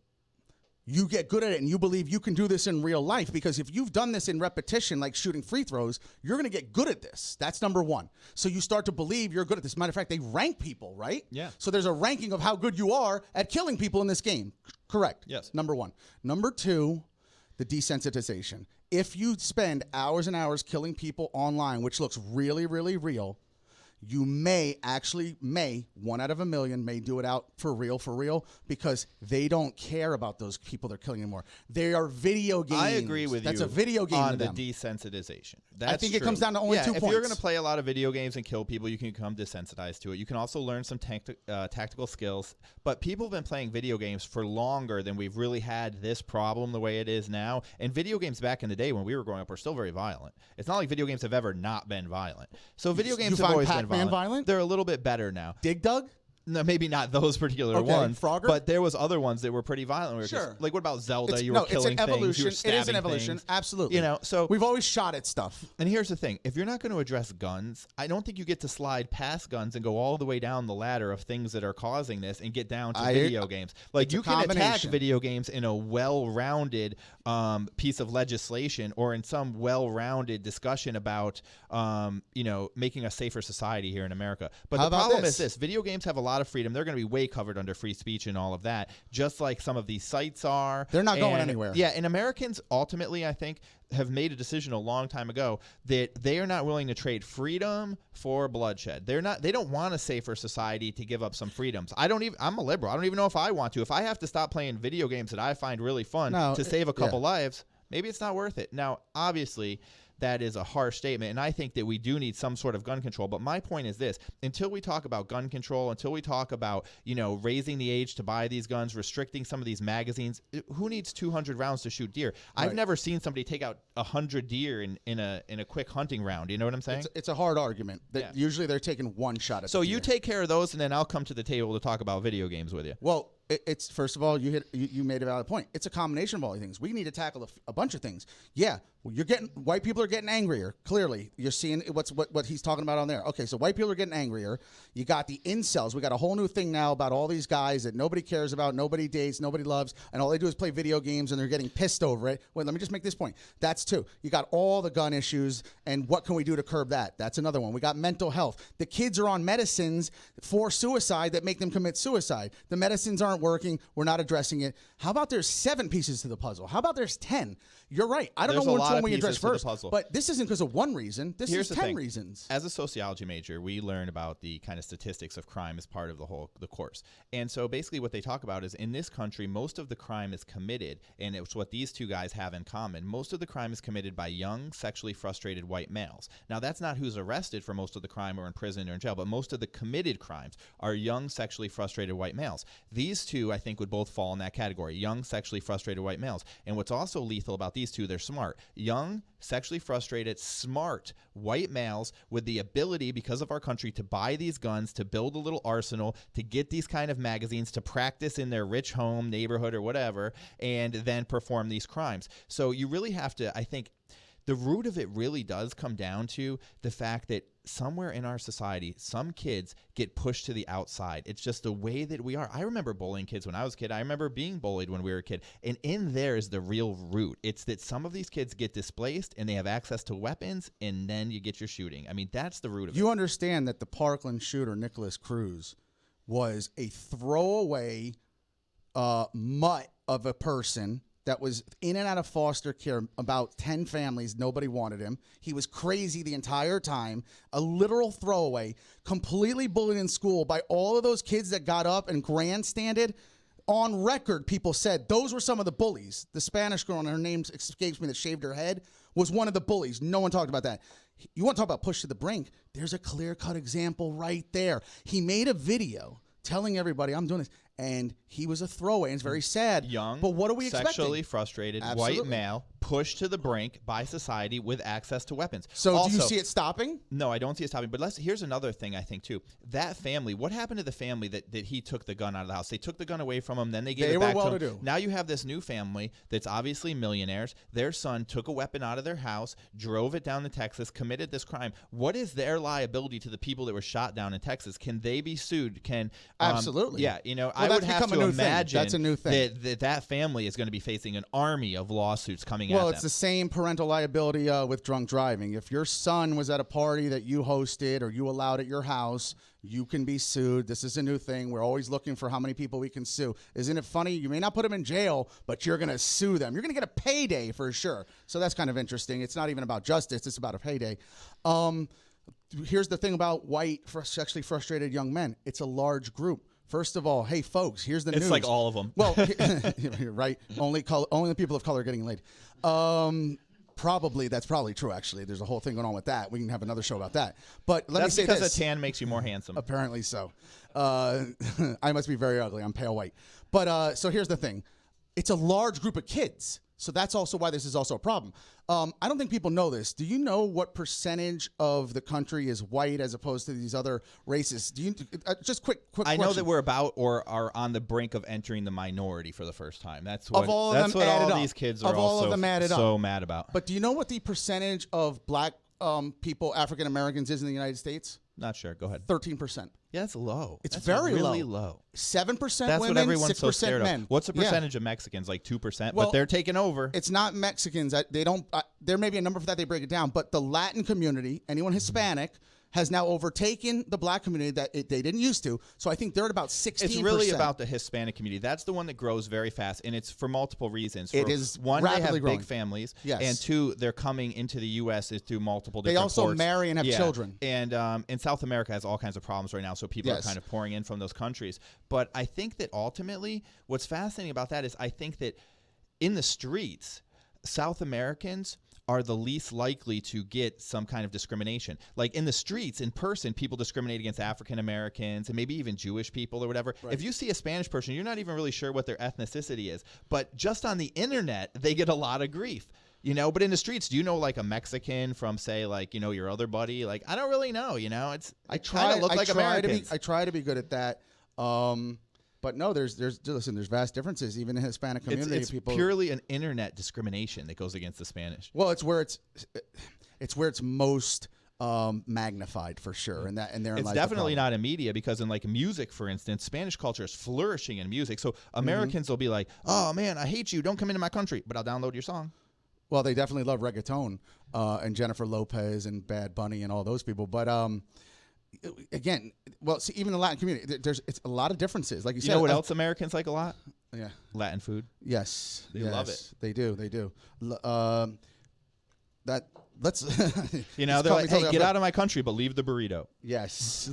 You get good at it, and you believe you can do this in real life, because if you've done this in repetition, like shooting free throws, you're going to get good at this. That's number one. So you start to believe you're good at this. Matter of fact, they rank people, right? Yeah. So there's a ranking of how good you are at killing people in this game. Correct. Yes. Number one. Number two, the desensitization. If you spend hours and hours killing people online, which looks really, really real, you may 1 out of a million may do it out for real, because they don't care about those people they're killing anymore. They are video games. I agree with you. That's a video game on to the them. Desensitization. I think it comes down to only 2 points. If you're going to play a lot of video games and kill people, you can become desensitized to it. You can also learn some tactical skills. But people have been playing video games for longer than we've really had this problem the way it is now. And video games back in the day when we were growing up were still very violent. It's not like video games have ever not been violent. So video games have always been violent. They're a little bit better now. Dig Dug? No, maybe not those particular ones. Frogger? But there was other ones that were pretty violent. Sure. Like, what about Zelda? It's You were killing it's an evolution. things. You were It is an evolution. things. Absolutely. You know, so we've always shot at stuff. And here's the thing. If you're not going to address guns, I don't think you get to slide past guns and go all the way down the ladder of things that are causing this and get down to video games. Like, you can attack video games in a well-rounded piece of legislation, or in some well-rounded discussion about, making a safer society here in America. But the problem is this. Video games have a lot lot of freedom. They're going to be way covered under free speech and all of that, just like some of these sites are. They're not going anywhere. Yeah, and Americans ultimately, I think, have made a decision a long time ago that they are not willing to trade freedom for bloodshed. They don't want a safer society to give up some freedoms. I'm a liberal. I don't even know if I want to. If I have to stop playing video games that I find really fun to save a couple lives, maybe it's not worth it. Now, obviously, that is a harsh statement, and I think that we do need some sort of gun control. But my point is this: until we talk about gun control, until we talk about, raising the age to buy these guns, restricting some of these magazines, who needs 200 rounds to shoot deer? Right. I've never seen somebody take out 100 deer in a quick hunting round. You know what I'm saying? It's a hard argument. Usually they're taking one shot at the deer. You take care of those, and then I'll come to the table to talk about video games with you. Well, it's first of all, you made a valid point. It's a combination of all these things. We need to tackle a bunch of things. Yeah, white people are getting angrier. Clearly, you're seeing what he's talking about on there. Okay, so white people are getting angrier. You got the incels. We got a whole new thing now about all these guys that nobody cares about, nobody dates, nobody loves, and all they do is play video games, and they're getting pissed over it. Wait, let me just make this point. That's two. You got all the gun issues, and what can we do to curb that? That's another one. We got mental health. The kids are on medicines for suicide that make them commit suicide. The medicines aren't working. We're not addressing it. How about there's 7 pieces to the puzzle? How about there's 10? You're right. I don't know which one we address first, but this isn't because of one reason. This is 10 reasons. As a sociology major, we learn about the kind of statistics of crime as part of the course. And so basically what they talk about is in this country, most of the crime is committed, and it's what these two guys have in common. Most of the crime is committed by young, sexually frustrated white males. Now, that's not who's arrested for most of the crime or in prison or in jail, but most of the committed crimes are young, sexually frustrated white males. These two, I think, would both fall in that category, young, sexually frustrated white males. And what's also lethal about these two, they're smart. Young, sexually frustrated, smart white males with the ability, because of our country, to buy these guns, to build a little arsenal, to get these kind of magazines, to practice in their rich home, neighborhood, or whatever, and then perform these crimes. So you really have to, I think, the root of it really does come down to the fact that somewhere in our society, some kids get pushed to the outside. It's just the way that we are. I remember bullying kids when I was a kid. I remember being bullied when we were a kid. And in there is the real root. It's that some of these kids get displaced and they have access to weapons, and then you get your shooting. I mean, that's the root of it. You understand that the Parkland shooter, Nicholas Cruz, was a throwaway mutt of a person that was in and out of foster care, about 10 families. Nobody wanted him. He was crazy the entire time, a literal throwaway, completely bullied in school by all of those kids that got up and grandstanded. On record, people said those were some of the bullies. The Spanish girl, and her name escapes me, that shaved her head, was one of the bullies. No one talked about that. You want to talk about push to the brink? There's a clear-cut example right there. He made a video telling everybody, I'm doing this. And he was a throwaway, and it's very sad. Young, but what are we expecting? Sexually frustrated, white male, pushed to the brink by society with access to weapons. So also, do you see it stopping? No, I don't see it stopping. But here's another thing I think, too. That family, what happened to the family that he took the gun out of the house? They took the gun away from him, then they gave it back to him. They were well-to-do. Now you have this new family that's obviously millionaires. Their son took a weapon out of their house, drove it down to Texas, committed this crime. What is their liability to the people that were shot down in Texas? Can they be sued? Absolutely. Yeah, I would have to imagine that's a new thing. That family is going to be facing an army of lawsuits coming at them. Well, it's the same parental liability with drunk driving. If your son was at a party that you hosted or you allowed at your house, you can be sued. This is a new thing. We're always looking for how many people we can sue. Isn't it funny? You may not put them in jail, but you're going to sue them. You're going to get a payday for sure. So that's kind of interesting. It's not even about justice. It's about a payday. Here's the thing about white, sexually frustrated young men. It's a large group. First of all, hey, folks, here's the news. It's like all of them. Well, you're right. Only the people of color are getting laid. That's probably true, actually. There's a whole thing going on with that. We can have another show about that. But let me say this. That's because a tan makes you more handsome. Apparently so. I must be very ugly. I'm pale white. But so here's the thing. It's a large group of kids. So that's also why this is also a problem. I don't think people know this. Do you know what percentage of the country is white as opposed to these other races? Do you just quick I question. know that we're about or are on the brink of entering the minority for the first time. That's what all these kids are also so mad about. But do you know what the percentage of black people, African Americans, is in the United States? Not sure. Go ahead. 13%. Yeah, that's low. It's that's very really low. 7% That's women, what everyone's 6% so scared men. of. What's the percentage of Mexicans? Like 2%, Well, but they're taking over. It's not Mexicans. They don't. There may be a number for that. They break it down. But the Latin community, anyone Hispanic, has now overtaken the black community that they didn't used to. So I think they're at about 16%. It's really about the Hispanic community. That's the one that grows very fast, and it's for multiple reasons. It is one, they rapidly have growing. big families, Yes. and two, they're coming into the U.S. is through multiple They different also ports. marry and have children. And South America has all kinds of problems right now, so people are kind of pouring in from those countries. But I think that ultimately what's fascinating about that is I think that in the streets, South Americans are the least likely to get some kind of discrimination. Like in the streets, in person, people discriminate against African Americans and maybe even Jewish people or whatever. Right. If you see a Spanish person, you're not even really sure what their ethnicity is. But just on the internet, they get a lot of grief. You know, but in the streets, do you know like a Mexican from, say, like, you know, your other buddy? Like, I don't really know. You know, I try to look like Americans. I try to be good at that. But no, there's vast differences even in Hispanic community. It's people purely an internet discrimination that goes against the Spanish. Well, it's where it's most magnified for sure, and therein It's lies definitely the not in media because in like music, for instance, Spanish culture is flourishing in music. So Americans will be like, "Oh man, I hate you. Don't come into my country," but I'll download your song. Well, they definitely love reggaeton and Jennifer Lopez and Bad Bunny and all those people. But again, well, see, even the Latin community, it's a lot of differences. Like you said, You know what else Americans like a lot? Yeah, Latin food. yes, They love it. They do. Let's You know, they're like, "Hey, get out of my country, but leave the burrito." Yes.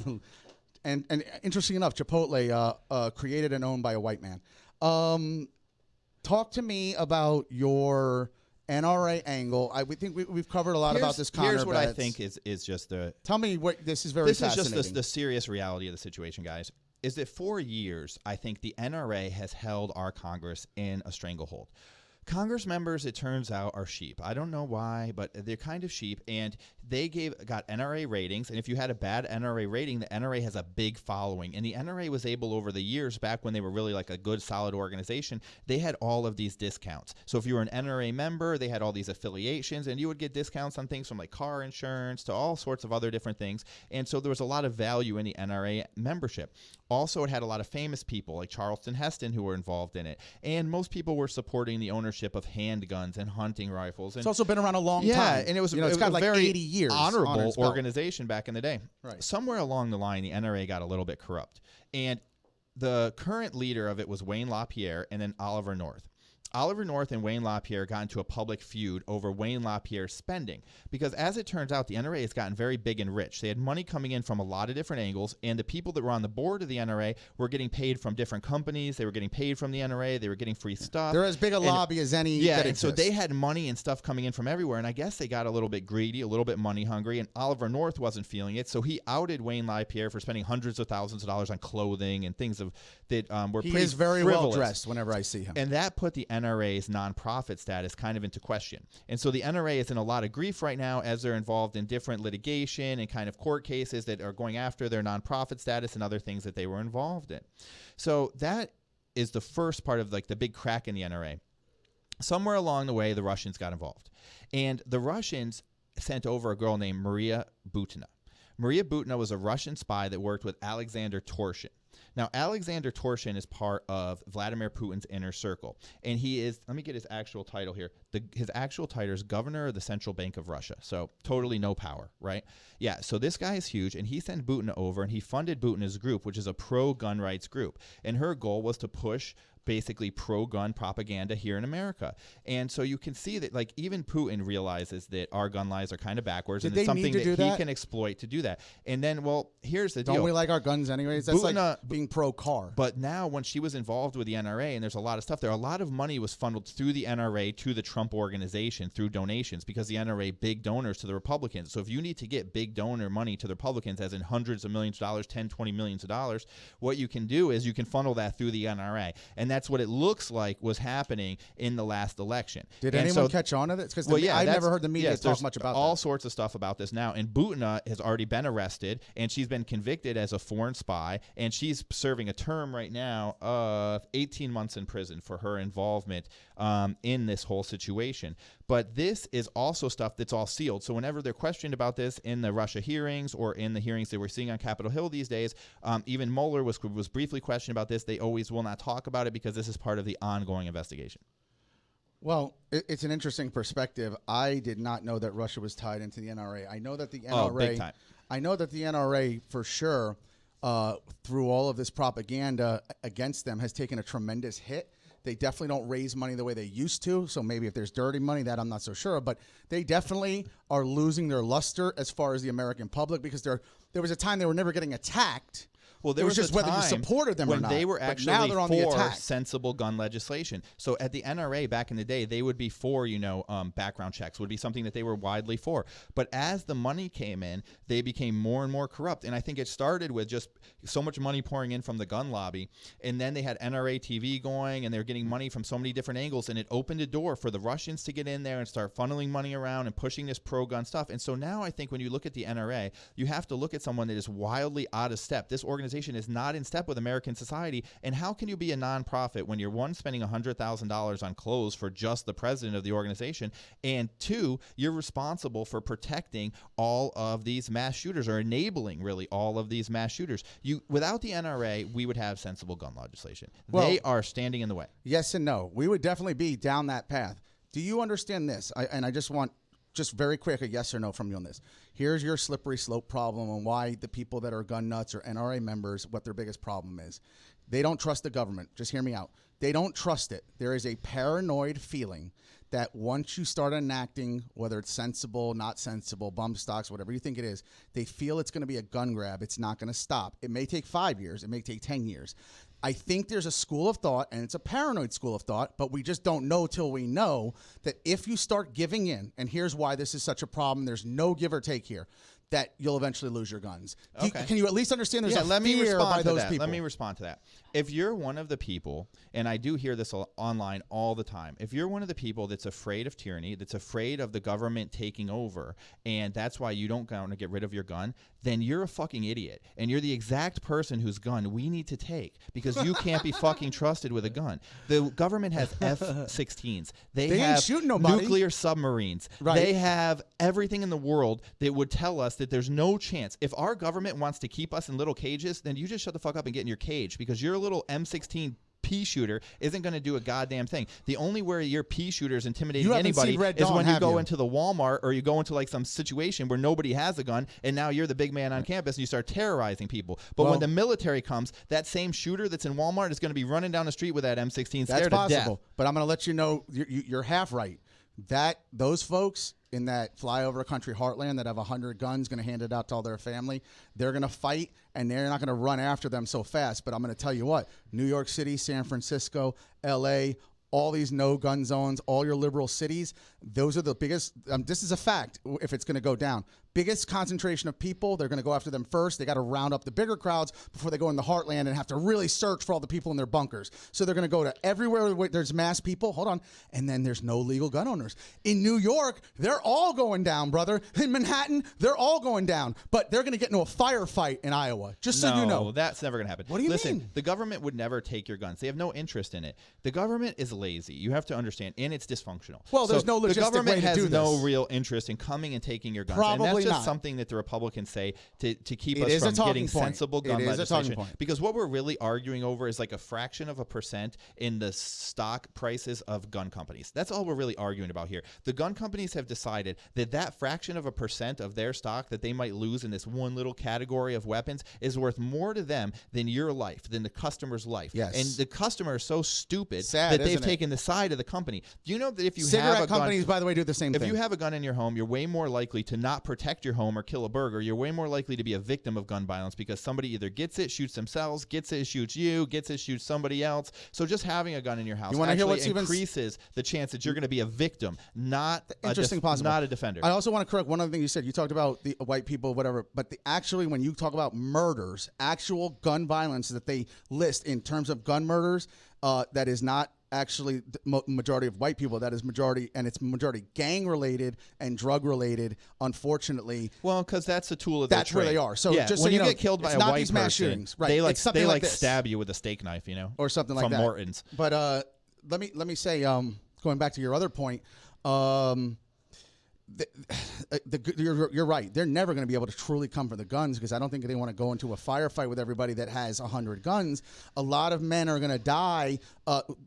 And interesting enough, Chipotle created and owned by a white man. Talk to me about your NRA angle. We think we've covered a lot about this. Here's what I think is just the. Tell me what this is very This is fascinating. just the serious reality of the situation, guys. Is that for years, I think the NRA has held our Congress in a stranglehold. Congress members, it turns out, are sheep. I don't know why, but they're kind of sheep, and they got NRA ratings, and if you had a bad NRA rating, the NRA has a big following, and the NRA was able over the years, back when they were really like a good, solid organization, they had all of these discounts. So if you were an NRA member, they had all these affiliations, and you would get discounts on things from like car insurance to all sorts of other different things, and so there was a lot of value in the NRA membership. Also, it had a lot of famous people like Charleston Heston who were involved in it, and most people were supporting the ownership of handguns and hunting rifles. And it's also been around a long time. Yeah, and it was, it's got a like very 80 years honorable organization back in the day. Right. Somewhere along the line, the NRA got a little bit corrupt, and the current leader of it was Wayne LaPierre and then Oliver North. Oliver North and Wayne LaPierre got into a public feud over Wayne LaPierre's spending because, as it turns out, the NRA has gotten very big and rich. They had money coming in from a lot of different angles, and the people that were on the board of the NRA were getting paid from different companies. They were getting paid from the NRA. They were getting free stuff. They're as big a lobby as any. Yeah, that and so exists. they had money and stuff coming in from everywhere, and I guess they got a little bit greedy, a little bit money hungry, and Oliver North wasn't feeling it, so he outed Wayne LaPierre for spending hundreds of thousands of dollars on clothing and things that were He pretty is very frivolous. well dressed whenever I see him. And that put the NRA's nonprofit status kind of into question. And so the NRA is in a lot of grief right now as they're involved in different litigation and kind of court cases that are going after their nonprofit status and other things that they were involved in. So that is the first part of like the big crack in the NRA. Somewhere along the way, the Russians got involved. And the Russians sent over a girl named Maria Butina. Maria Butina was a Russian spy that worked with Alexander Torshin. Now, Alexander Torshin is part of Vladimir Putin's inner circle, and he is, let me get his actual title here. His actual title is Governor of the Central Bank of Russia, so totally no power, right? Yeah, so this guy is huge, and he sent Butina over, and he funded Butina's group, which is a pro-gun rights group, and her goal was to push basically pro-gun propaganda here in America. And so you can see that like even Putin realizes that our gun laws are kind of backwards, and it's something that he can exploit to do that. And then, well, here's the deal. Don't we like our guns anyways? That's Butina, like being pro-car. But now when she was involved with the NRA, and there's a lot of stuff there, a lot of money was funneled through the NRA to the Trump organization through donations because the NRA big donors to the Republicans. So if you need to get big donor money to the Republicans, as in hundreds of millions of dollars, 10, 20 millions of dollars, what you can do is you can funnel that through the NRA. And that's what it looks like was happening in the last election. Did anyone catch on to this? Because I've never heard the media talk much about all that. Sorts of stuff about this now. And Butina has already been arrested, and she's been convicted as a foreign spy, and she's serving a term right now of 18 months in prison for her involvement in this whole situation. But this is also stuff that's all sealed. So whenever they're questioned about this in the Russia hearings or in the hearings that we're seeing on Capitol Hill these days, even Mueller was briefly questioned about this. They always will not talk about it because this is part of the ongoing investigation. Well, it's an interesting perspective. I did not know that Russia was tied into the NRA. I know that the NRA. Oh, big time. I know that the NRA for sure, through all of this propaganda against them, has taken a tremendous hit. They definitely don't raise money the way they used to. So maybe if there's dirty money, that I'm not so sure. But they definitely are losing their luster as far as the American public, because there was a time they were never getting attacked. Well, there was just a whether you time supported them or when not. they were But actually now they're on the for attack. sensible gun legislation. So at the NRA back in the day, they would be for, background checks would be something that they were widely for. But as the money came in, they became more and more corrupt. And I think it started with just so much money pouring in from the gun lobby. And then they had NRA TV going, and they were getting money from so many different angles. And it opened a door for the Russians to get in there and start funneling money around and pushing this pro-gun stuff. And so now I think when you look at the NRA, you have to look at someone that is wildly out of step. This organization is not in step with American society. And how can you be a nonprofit when you're, one, spending $100,000 on clothes for just the president of the organization, and two, you're responsible for protecting all of these mass shooters, or enabling really all of these mass shooters? Without the NRA, we would have sensible gun legislation. Well, they are standing in the way. Yes and no. We would definitely be down that path. Do you understand this? I just want very quick a yes or no from you on this. Here's your slippery slope problem on why the people that are gun nuts or NRA members, what their biggest problem is. They don't trust the government. Just hear me out. They don't trust it. There is a paranoid feeling that once you start enacting, whether it's sensible, not sensible, bump stocks, whatever you think it is, they feel it's going to be a gun grab. It's not going to stop. It may take 5 years. It may take 10 years. I think there's a school of thought, and it's a paranoid school of thought, but we just don't know till we know that if you start giving in, and here's why this is such a problem, there's no give or take here, that you'll eventually lose your guns. Okay. Can you at least understand there's a let me fear respond by to those that. people? Let me respond to that. If you're one of the people, and I do hear this online all the time, if you're one of the people that's afraid of tyranny, that's afraid of the government taking over, and that's why you don't want to get rid of your gun, then you're a fucking idiot. And you're the exact person whose gun we need to take, because you can't be fucking trusted with a gun. The government has F-16s. They ain't have shooting nobody. nuclear submarines. Right. They have everything in the world that would tell us that there's no chance. If our government wants to keep us in little cages, then you just shut the fuck up and get in your cage, because your little M16 pea shooter isn't going to do a goddamn thing. The only way your pea shooter is intimidating anybody is when you go into the Walmart, or you go into like some situation where nobody has a gun, and now you're the big man on campus and you start terrorizing people. But when the military comes, that same shooter that's in Walmart is going to be running down the street with that M16 scared to death. But I'm going to let you know you're half right. That those folks in that flyover country heartland that have 100 guns, going to hand it out to all their family, they're going to fight, and they're not going to run after them so fast. But I'm going to tell you what, New York City, San Francisco, LA, all these no-gun zones, all your liberal cities, those are the biggest, this is a fact, if it's going to go down. Biggest concentration of people, they're going to go after them first. They got to round up the bigger crowds before they go in the heartland and have to really search for all the people in their bunkers. So they're going to go to everywhere where there's mass people, and then there's no legal gun owners. In New York, they're all going down, brother. In Manhattan, they're all going down. But they're going to get into a firefight in Iowa, just so you know. No, that's never going to happen. What do you Listen, mean? The government would never take your guns. They have no interest in it. The government is lazy. You have to understand, and it's dysfunctional. Well, there's no logistic The government way to has do no this. real interest in coming and taking your guns. Probably and that's just not. something that the Republicans say to keep It us is a from talking getting point. sensible gun It is a talking legislation. point. Because what we're really arguing over is like a fraction of a percent in the stock prices of gun companies. That's all we're really arguing about here. The gun companies have decided that fraction of a percent of their stock that they might lose in this one little category of weapons is worth more to them than your life, than the customer's life. Yes. And the customer is so stupid Sad, that they've isn't it? taken the side of the company. Do you know that if you Cigarette have a companies, gun, by the way, do the same if thing. you have a gun in your home, you're way more likely to not protect your home or kill a burglar. You're way more likely to be a victim of gun violence, because somebody either gets it, shoots themselves, gets it, shoots you, gets it, shoots somebody else. So just having a gun in your house You wanna hear actually what's even increases the chance that you're going to be a victim, not Interesting possible. not a defender. I also want to correct one other thing you said. You talked about the white people, whatever, but actually when you talk about murders, actual gun violence that they list in terms of gun murders, that is not actually the majority of white people. That is majority, and it's majority gang related and drug related. Unfortunately, well, because that's a tool of their that's where trade. they are. So yeah, just when so you know, get killed by it's a not white these mass person, shootings, right? they It's something like this. stab you with a steak knife, or something like from that. Morton's. But let me say, going back to your other point, you're right. They're never going to be able to truly come for the guns because I don't think they want to go into a firefight with everybody that has 100 guns. A lot of men are going to die.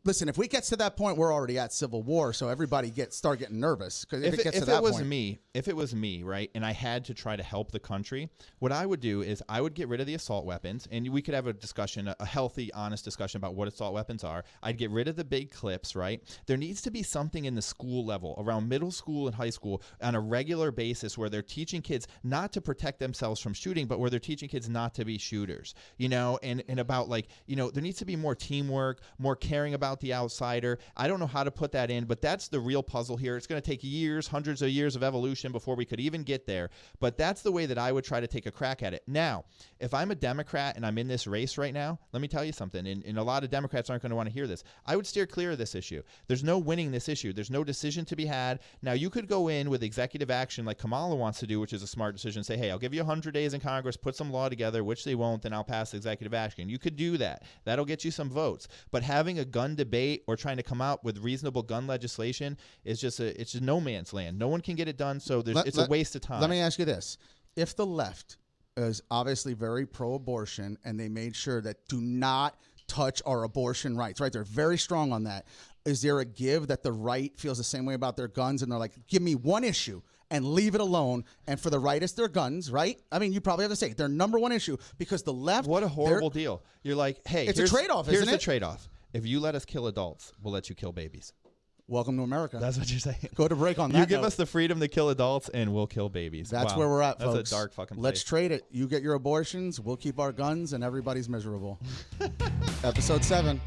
Listen, if we get to that point, we're already at civil war, so everybody start getting nervous. Because if it gets to that point, if it was me, right, and I had to try to help the country, what I would do is I would get rid of the assault weapons, and we could have a discussion, a healthy, honest discussion about what assault weapons are. I'd get rid of the big clips, right? There needs to be something in the school level, around middle school and high school, on a regular basis where they're teaching kids not to protect themselves from shooting, but where they're teaching kids not to be shooters, and about there needs to be more teamwork, more caring about the outsider. I don't know how to put that in, but that's the real puzzle here. It's going to take years, hundreds of years of evolution before we could even get there. But that's the way that I would try to take a crack at it. Now, if I'm a Democrat and I'm in this race right now, let me tell you something, and a lot of Democrats aren't going to want to hear this. I would steer clear of this issue. There's no winning this issue. There's no decision to be had. Now, you could go in with executive action like Kamala wants to do, which is a smart decision, say, hey, I'll give you 100 days in Congress, put some law together, which they won't, then I'll pass executive action. You could do that. That'll get you some votes. But having a gun debate or trying to come out with reasonable gun legislation is just no man's land. No one can get it done, so it's a waste of time. Let me ask you this. If the left is obviously very pro-abortion and they made sure that do not touch our abortion rights, right? They're very strong on that. Is there a give that the right feels the same way about their guns and they're like, give me one issue and leave it alone? And for the right, it's their guns, right? I mean, you probably have to say it. Their number one issue because the left. What a horrible deal. You're like, hey, it's a trade-off, isn't it? Here's the trade-off. If you let us kill adults, we'll let you kill babies. Welcome to America. That's what you're saying. Go to break on that. You give us the freedom to kill adults, and we'll kill babies. That's where we're at, folks. That's a dark fucking place. Let's trade it. You get your abortions, we'll keep our guns, and everybody's miserable. Episode 7.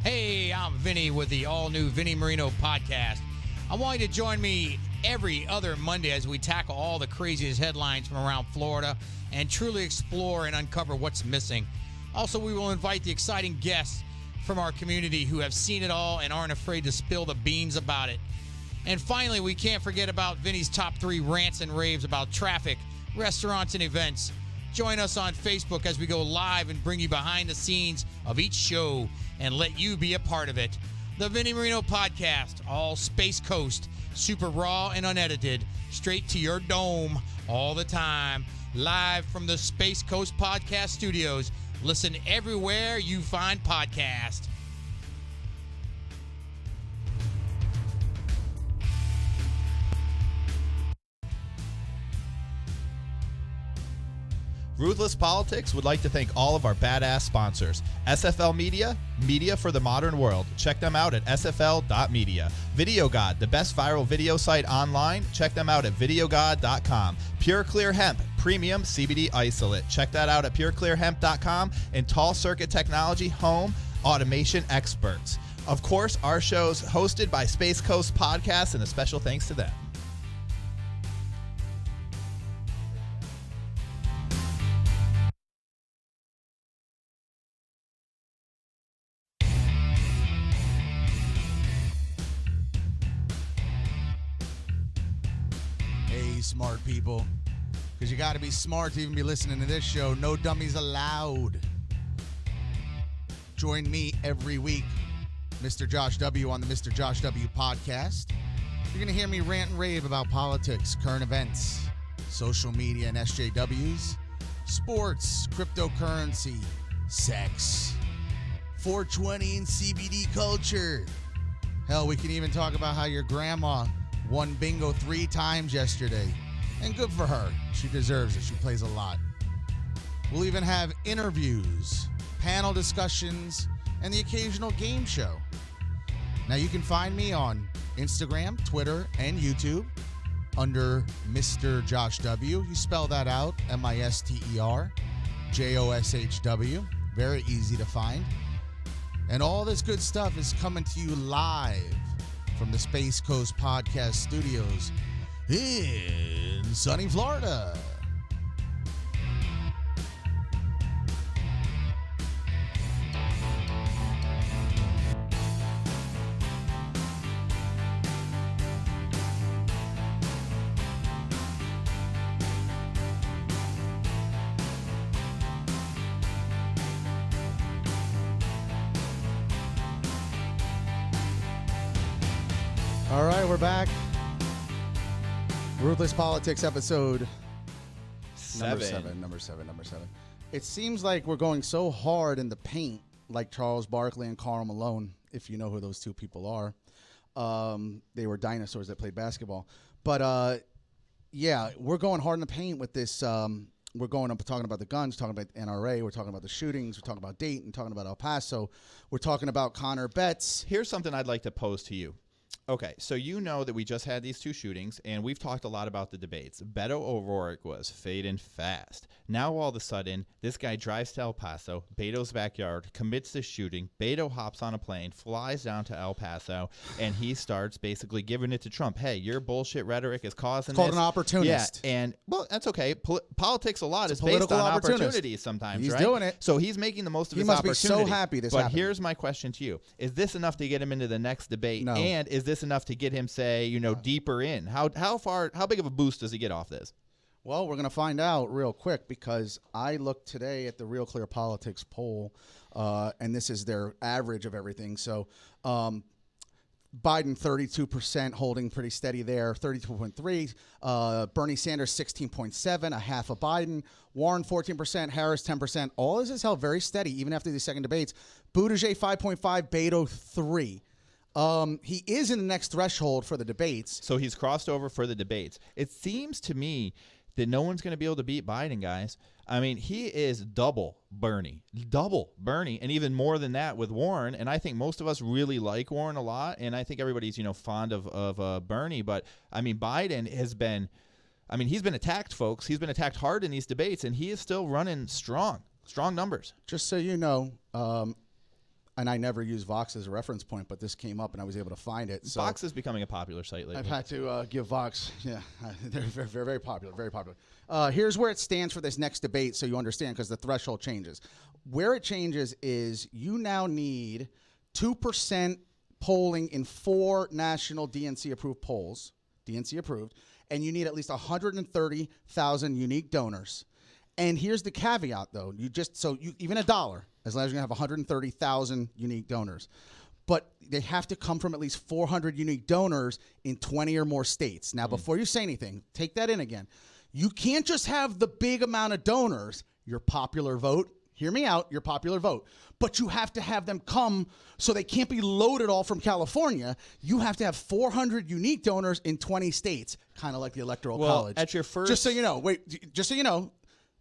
Hey, I'm Vinny with the all-new Vinny Marino podcast. I want you to join me every other Monday as we tackle all the craziest headlines from around Florida and truly explore and uncover what's missing. Also, we will invite the exciting guests from our community who have seen it all and aren't afraid to spill the beans about it. And finally, we can't forget about Vinny's top 3 rants and raves about traffic, restaurants, and events. Join us on Facebook as we go live and bring you behind the scenes of each show and let you be a part of it. The Vinny Marino Podcast, all Space Coast, super raw and unedited, straight to your dome all the time, live from the Space Coast Podcast Studios. Listen everywhere you find podcasts. Ruthless Politics would like to thank all of our badass sponsors. SFL Media, media for the modern world. Check them out at sfl.media. Video God, the best viral video site online. Check them out at videogod.com. Pure Clear Hemp, premium CBD isolate. Check that out at pureclearhemp.com. And Tall Circuit Technology, home automation experts. Of course, our show's hosted by Space Coast Podcast, and a special thanks to them. Smart people, because you got to be smart to even be listening to this show. No dummies allowed. Join me every week, Mr. Josh W. on the Mr. Josh W. podcast. You're going to hear me rant and rave about politics, current events, social media and SJWs, sports, cryptocurrency, sex, 420 and CBD culture. Hell, we can even talk about how your grandma won bingo 3 times yesterday. And good for her. She deserves it. She plays a lot. We'll even have interviews, panel discussions, and the occasional game show. Now you can find me on Instagram, Twitter, and YouTube under Mr. Josh W. You spell that out, MisterJoshw. Very easy to find. And all this good stuff is coming to you live from the Space Coast Podcast Studios in sunny Florida. All right, we're back. Ruthless Politics episode number seven. It seems like we're going so hard in the paint, like Charles Barkley and Karl Malone, if you know who those two people are. They were dinosaurs that played basketball. But, yeah, we're going hard in the paint with this. We're going up talking about the guns, talking about NRA. We're talking about the shootings. We're talking about Dayton, talking about El Paso. We're talking about Connor Betts. Here's something I'd like to pose to you. Okay, so you know that we just had these two shootings, and we've talked a lot about the debates. Beto O'Rourke was fading fast. Now, all of a sudden, this guy drives to El Paso, Beto's backyard, commits the shooting. Beto hops on a plane, flies down to El Paso, and he starts basically giving it to Trump. Hey, your bullshit rhetoric is causing It's called this. an opportunist. Yeah, and, well, that's okay. Politics a lot is based political on opportunist. opportunities sometimes, He's right? doing it. So he's making the most of He his must be opportunity. so happy this But happened. here's my question to you. Is this enough to get him into the next debate? No. And is this enough to get him, say, deeper in? How big of a boost does he get off this? Well, we're going to find out real quick because I looked today at the Real Clear Politics poll, and this is their average of everything. So Biden 32%, holding pretty steady there, 32.3. Bernie Sanders 16.7, a half of Biden. Warren 14%, Harris 10%. All this is held very steady even after the second debates. Buttigieg 5.5, Beto 3. He is in the next threshold for the debates. So he's crossed over for the debates. It seems to me that no one's going to be able to beat Biden, guys. I mean, he is double Bernie, and even more than that with Warren. And I think most of us really like Warren a lot, and I think everybody's fond of Bernie. But I mean, Biden has been, he's been attacked, folks. He's been attacked hard in these debates, and he is still running strong numbers. Just so you know, and I never use Vox as a reference point, but this came up and I was able to find it. So Vox is becoming a popular site lately. I've had to give Vox, they're very, very, very popular, very popular. Here's where it stands for this next debate so you understand, because the threshold changes. Where it changes is you now need 2% polling in 4 national DNC-approved polls, DNC approved, and you need at least 130,000 unique donors. And here's the caveat, though. Even $1, as long as you have 130,000 unique donors. But they have to come from at least 400 unique donors in 20 or more states. Now, before you say anything, take that in again. You can't just have the big amount of donors, your popular vote. Hear me out, your popular vote. But you have to have them come, so they can't be loaded all from California. You have to have 400 unique donors in 20 states, kind of like the Electoral College. At your first... Just so you know,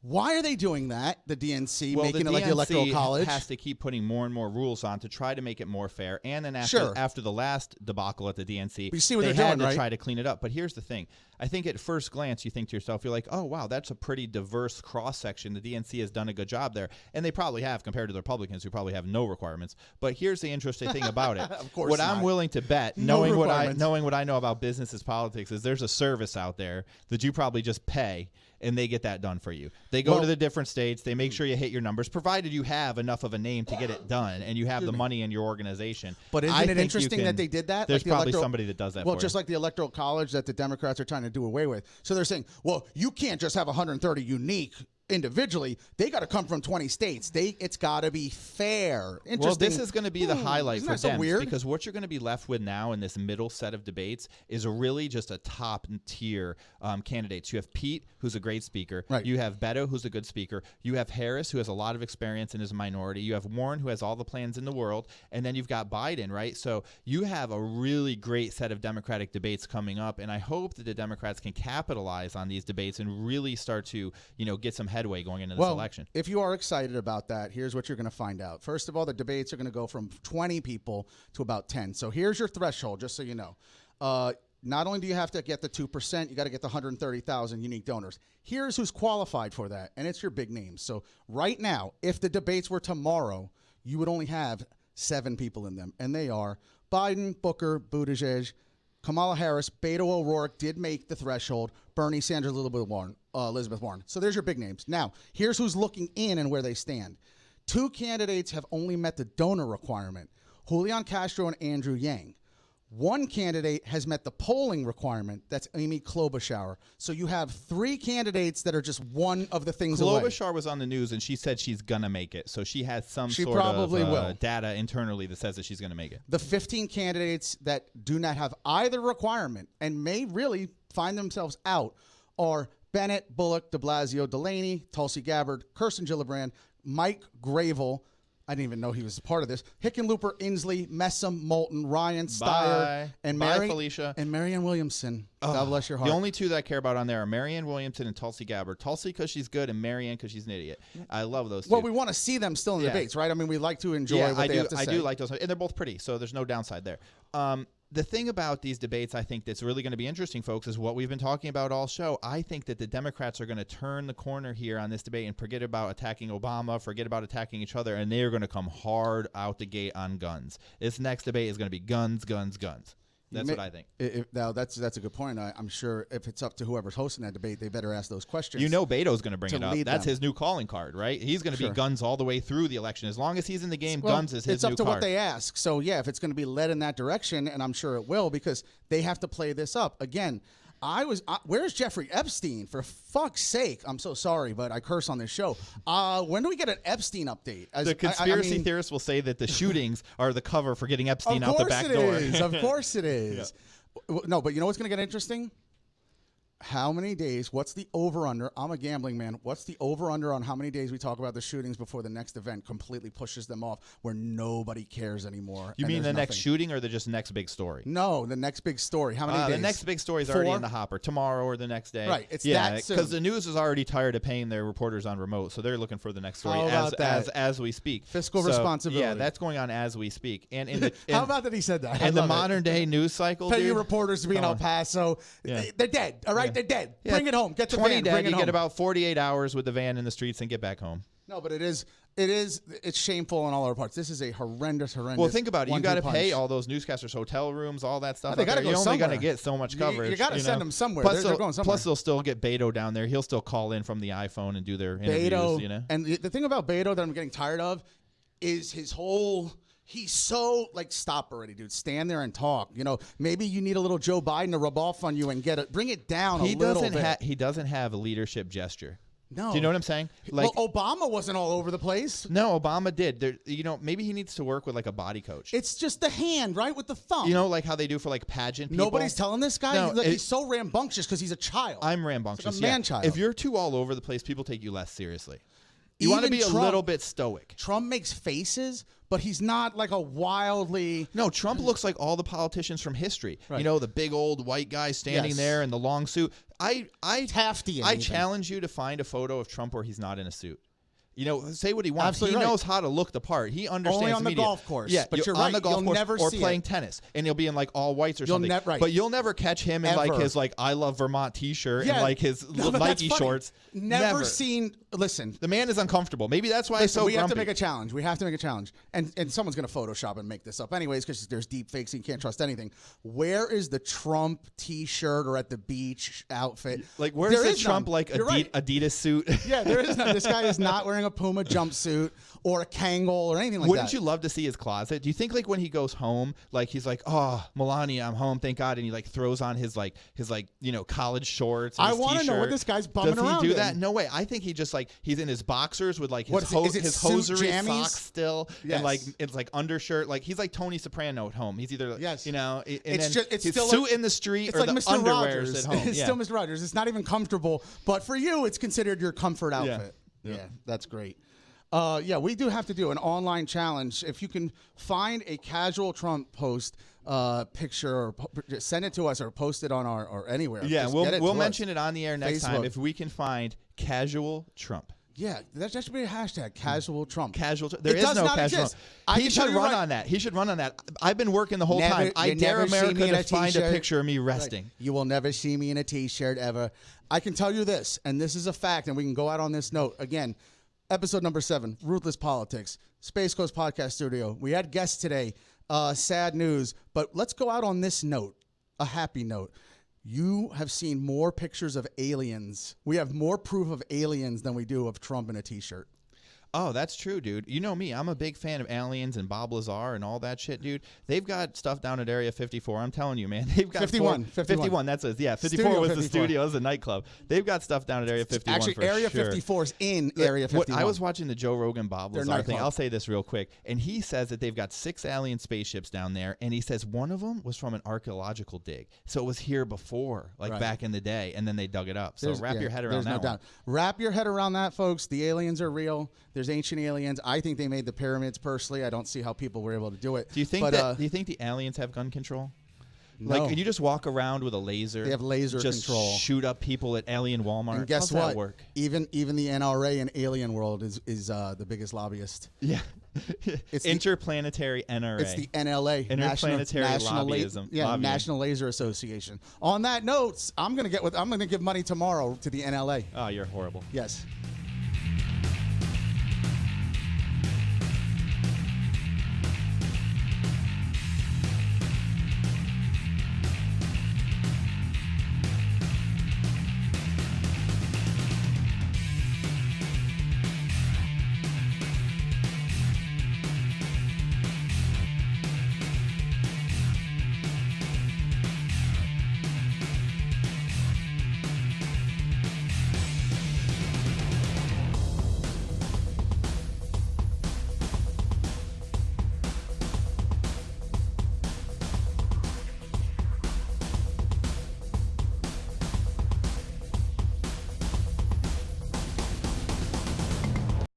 why are they doing that, the DNC, making it like the DNC Electoral College? has to keep putting more and more rules on to try to make it more fair. And then after the last debacle at the DNC, you see what they they're had doing, to right? try to clean it up. But here's the thing. I think at first glance, you think to yourself, you're like, oh, wow, that's a pretty diverse cross-section. The DNC has done a good job there. And they probably have, compared to the Republicans, who probably have no requirements. But here's the interesting thing about it. Of course what not. I'm willing to bet, No knowing what requirements. I know about business is politics, is there's a service out there that you probably just pay, and they get that done for you. They go to the different states. They make sure you hit your numbers, provided you have enough of a name to get it done, and you have the money in your organization. But isn't it interesting that they did that? There's Like the probably Electoral- somebody that does that Well, for just you. like the Electoral College that the Democrats are trying to do away with. So they're saying, well, you can't just have 130 unique individually. They got to come from 20 states. It's got to be fair. Interesting. Well, this is going to be the highlight Isn't for that so them, weird? because what you're going to be left with now in this middle set of debates is really just a top tier candidates. You have Pete, who's a great speaker. Right. You have Beto, who's a good speaker. You have Harris, who has a lot of experience and is a minority. You have Warren, who has all the plans in the world, and then you've got Biden, right? So you have a really great set of Democratic debates coming up, and I hope that the Democrats can capitalize on these debates and really start to, get some headway going into this election. If you are excited about that, here's what you're going to find out. First of all, the debates are going to go from 20 people to about 10. So here's your threshold, just so you know. Not only do you have to get the 2%, you got to get the 130,000 unique donors. Here's who's qualified for that, and it's your big names. So right now, if the debates were tomorrow, you would only have 7 people in them, and they are Biden, Booker, Buttigieg, Kamala Harris, Beto O'Rourke did make the threshold, Bernie Sanders, Elizabeth Warren. So there's your big names. Now, here's who's looking in and where they stand. 2 candidates have only met the donor requirement, Julian Castro and Andrew Yang. One candidate has met the polling requirement. That's Amy Klobuchar. So you have 3 candidates that are just one of the things away. Klobuchar was on the news, and she said she's going to make it. So she has some She sort probably of will. data internally that says that she's going to make it. The 15 candidates that do not have either requirement and may really find themselves out are Bennett, Bullock, de Blasio, Delaney, Tulsi Gabbard, Kirsten Gillibrand, Mike Gravel. I didn't even know he was a part of this. Hickenlooper, Inslee, Messam, Moulton, Ryan, Steyer, and Felicia. And Marianne Williamson. God bless your heart. The only 2 that I care about on there are Marianne Williamson and Tulsi Gabbard. Tulsi because she's good, and Marianne because she's an idiot. I love those 2. Well, we want to see them still in the debates, right? I mean, we like to enjoy what they have to say. I do like those, and they're both pretty, so there's no downside there. The thing about these debates, I think, that's really going to be interesting, folks, is what we've been talking about all show. I think that the Democrats are going to turn the corner here on this debate and forget about attacking Obama, forget about attacking each other, and they're going to come hard out the gate on guns. This next debate is going to be guns, guns, guns. That's what I think. Now, that's a good point. I'm sure if it's up to whoever's hosting that debate, they better ask those questions. You know Beto's going to bring it up. That's them. his new calling card, right? He's going to be guns all the way through the election. As long as he's in the game, guns is his new card. It's up to what they ask. So, yeah, if it's going to be led in that direction, and I'm sure it will because they have to play this up. Again, where's Jeffrey Epstein? For fuck's sake. I'm so sorry, but I curse on this show. When do we get an Epstein update? The conspiracy theorists will say that the shootings are the cover for getting Epstein out the back door. Of course it is. Yeah. No, but you know what's going to get interesting? How many days? What's the over-under? I'm a gambling man. What's the over-under on how many days we talk about the shootings before the next event completely pushes them off where nobody cares anymore? You mean the next shooting or the just next big story? No, the next big story. How many days? The next big story is already in the hopper. Tomorrow or the next day. Right. It's that that soon. Because the news is already tired of paying their reporters on remote, so they're looking for the next story as we speak. Fiscal responsibility. Yeah, that's going on as we speak. And in the, how about that he said that? In the modern day news cycle, pay your reporters to be in El Paso. Yeah. They're dead. All right, they're dead. Yeah. Bring it home. Get the 20 van. dead. Bring it You home. get about 48 hours with the van in the streets and get back home. No, but it's shameful in all our parts. This is a horrendous. Well, think about it. You got to pay punch. all those newscasters hotel rooms, all that stuff. They got to go You're only somewhere. going to get so much coverage. You got to send them somewhere. Plus, they're going somewhere. Plus, they'll still get Beto down there. He'll still call in from the iPhone and do their interviews. Beto, You know. And the thing about Beto that I'm getting tired of is his whole. He's so stop already, dude. Stand there and talk. You know, maybe you need a little Joe Biden to rub off on you and bring it down a little bit. He doesn't have a leadership gesture. No. Do you know what I'm saying? Well, Obama wasn't all over the place. No, Obama did. Maybe he needs to work with a body coach. It's just the hand, right, with the thumb. You know, like how they do for pageant people. Nobody's telling this guy. No, he's so rambunctious because he's a child. I'm rambunctious. It's like a man-child. If you're too all over the place, people take you less seriously. You want to be a little bit stoic. Trump makes faces, but he's not a wildly. No, Trump looks like all the politicians from history. Right. You know, the big old white guy standing there in the long suit. I challenge you to find a photo of Trump where he's not in a suit. You know, say what he wants. Absolutely he right. knows how to look the part. He understands only on the media. golf course. Yeah, but you're on right. the golf You'll course never or see playing it. tennis, and he'll be in all whites or You'll something. right. But you'll never catch him in Ever. his I Love Vermont T-shirt Yeah. and his No, but that's Nike funny. shorts. Never seen. Listen, The man is uncomfortable. Maybe that's why he's so we have to grumpy. make a challenge. We have to make a challenge. And someone's going to Photoshop and make this up anyways because there's deep fakes and you can't trust anything. Where is the Trump T-shirt or at the beach outfit? Where's There the is Trump none. You're right. Adidas suit? Yeah, there is none. This guy is not wearing a Puma jumpsuit or a Kangol or anything like Wouldn't that. you love to see his closet? Do you think when he goes home, he's oh, Melania, I'm home, thank God, and he throws on his college shorts. And I want wanna to know what this guy's bumming Does he around do in. that? No way. I think he just he's in his boxers with his Is it his suit hosiery jammies? socks still, Yes. and it's undershirt. He's like Tony Soprano at home. He's either Yes. and It's then it's his still suit in the street It's or like the Mr. underwears Rogers. at home. It's Yeah. still Mr. Rogers. It's not even comfortable, but for you, it's considered your comfort outfit. Yeah. Yeah, that's great. We do have to do an online challenge. If you can find a casual Trump post picture or send it to us or post it on our or anywhere. Yeah, Just get it we'll to mention us. it on the air next time Facebook. if we can find casual Trump. Yeah, that should be a hashtag, casual Trump. Casual. There is does no not casual. exist. I He can tell should you run right- on that. He should run on that. I've been working the whole Never- time. I you dare never see me America in to a find a t-shirt. picture of me resting. You will never see me in a T-shirt ever. I can tell you this, and this is a fact, and we can go out on this note. Again, episode number 7, Ruthless Politics, Space Coast Podcast Studio. We had guests today. Sad news, but let's go out on this note, a happy note. You have seen more pictures of aliens. We have more proof of aliens than we do of Trump in a T-shirt. Oh, that's true, dude. You know me. I'm a big fan of aliens and Bob Lazar and all that shit, dude. They've got stuff down at Area 54. I'm telling you, man. They've got 51. 51. That's it. Yeah, 54 Studio was 54. the studio. It was a nightclub. They've got stuff down at Area 51 Actually, for Area sure. 54 is in Area 51. I was watching the Joe Rogan Bob Their Lazar thing. nightclub. I'll say this real quick. And he says that they've got 6 alien spaceships down there. And he says one of them was from an archaeological dig. So it was here before, like Right. back in the day. And then they dug it up. So wrap your head around there's that no one. doubt. Wrap your head around that, folks. The aliens are real. There's ancient aliens. I think they made the pyramids. Personally, I don't see how people were able to do it. Do you think but, do you think the aliens have gun control? No. Like, can you just walk around with a laser? They have laser just control. shoot up people at alien Walmart. And guess How's what? that work? Even the NRA in alien world is the biggest lobbyist. Yeah. It's the- Interplanetary NRA. It's the NLA, Interplanetary National Lobbyism. Yeah, Lobbying. National Laser Association. On that note, I'm gonna give money tomorrow to the NLA. Oh, you're horrible. Yes.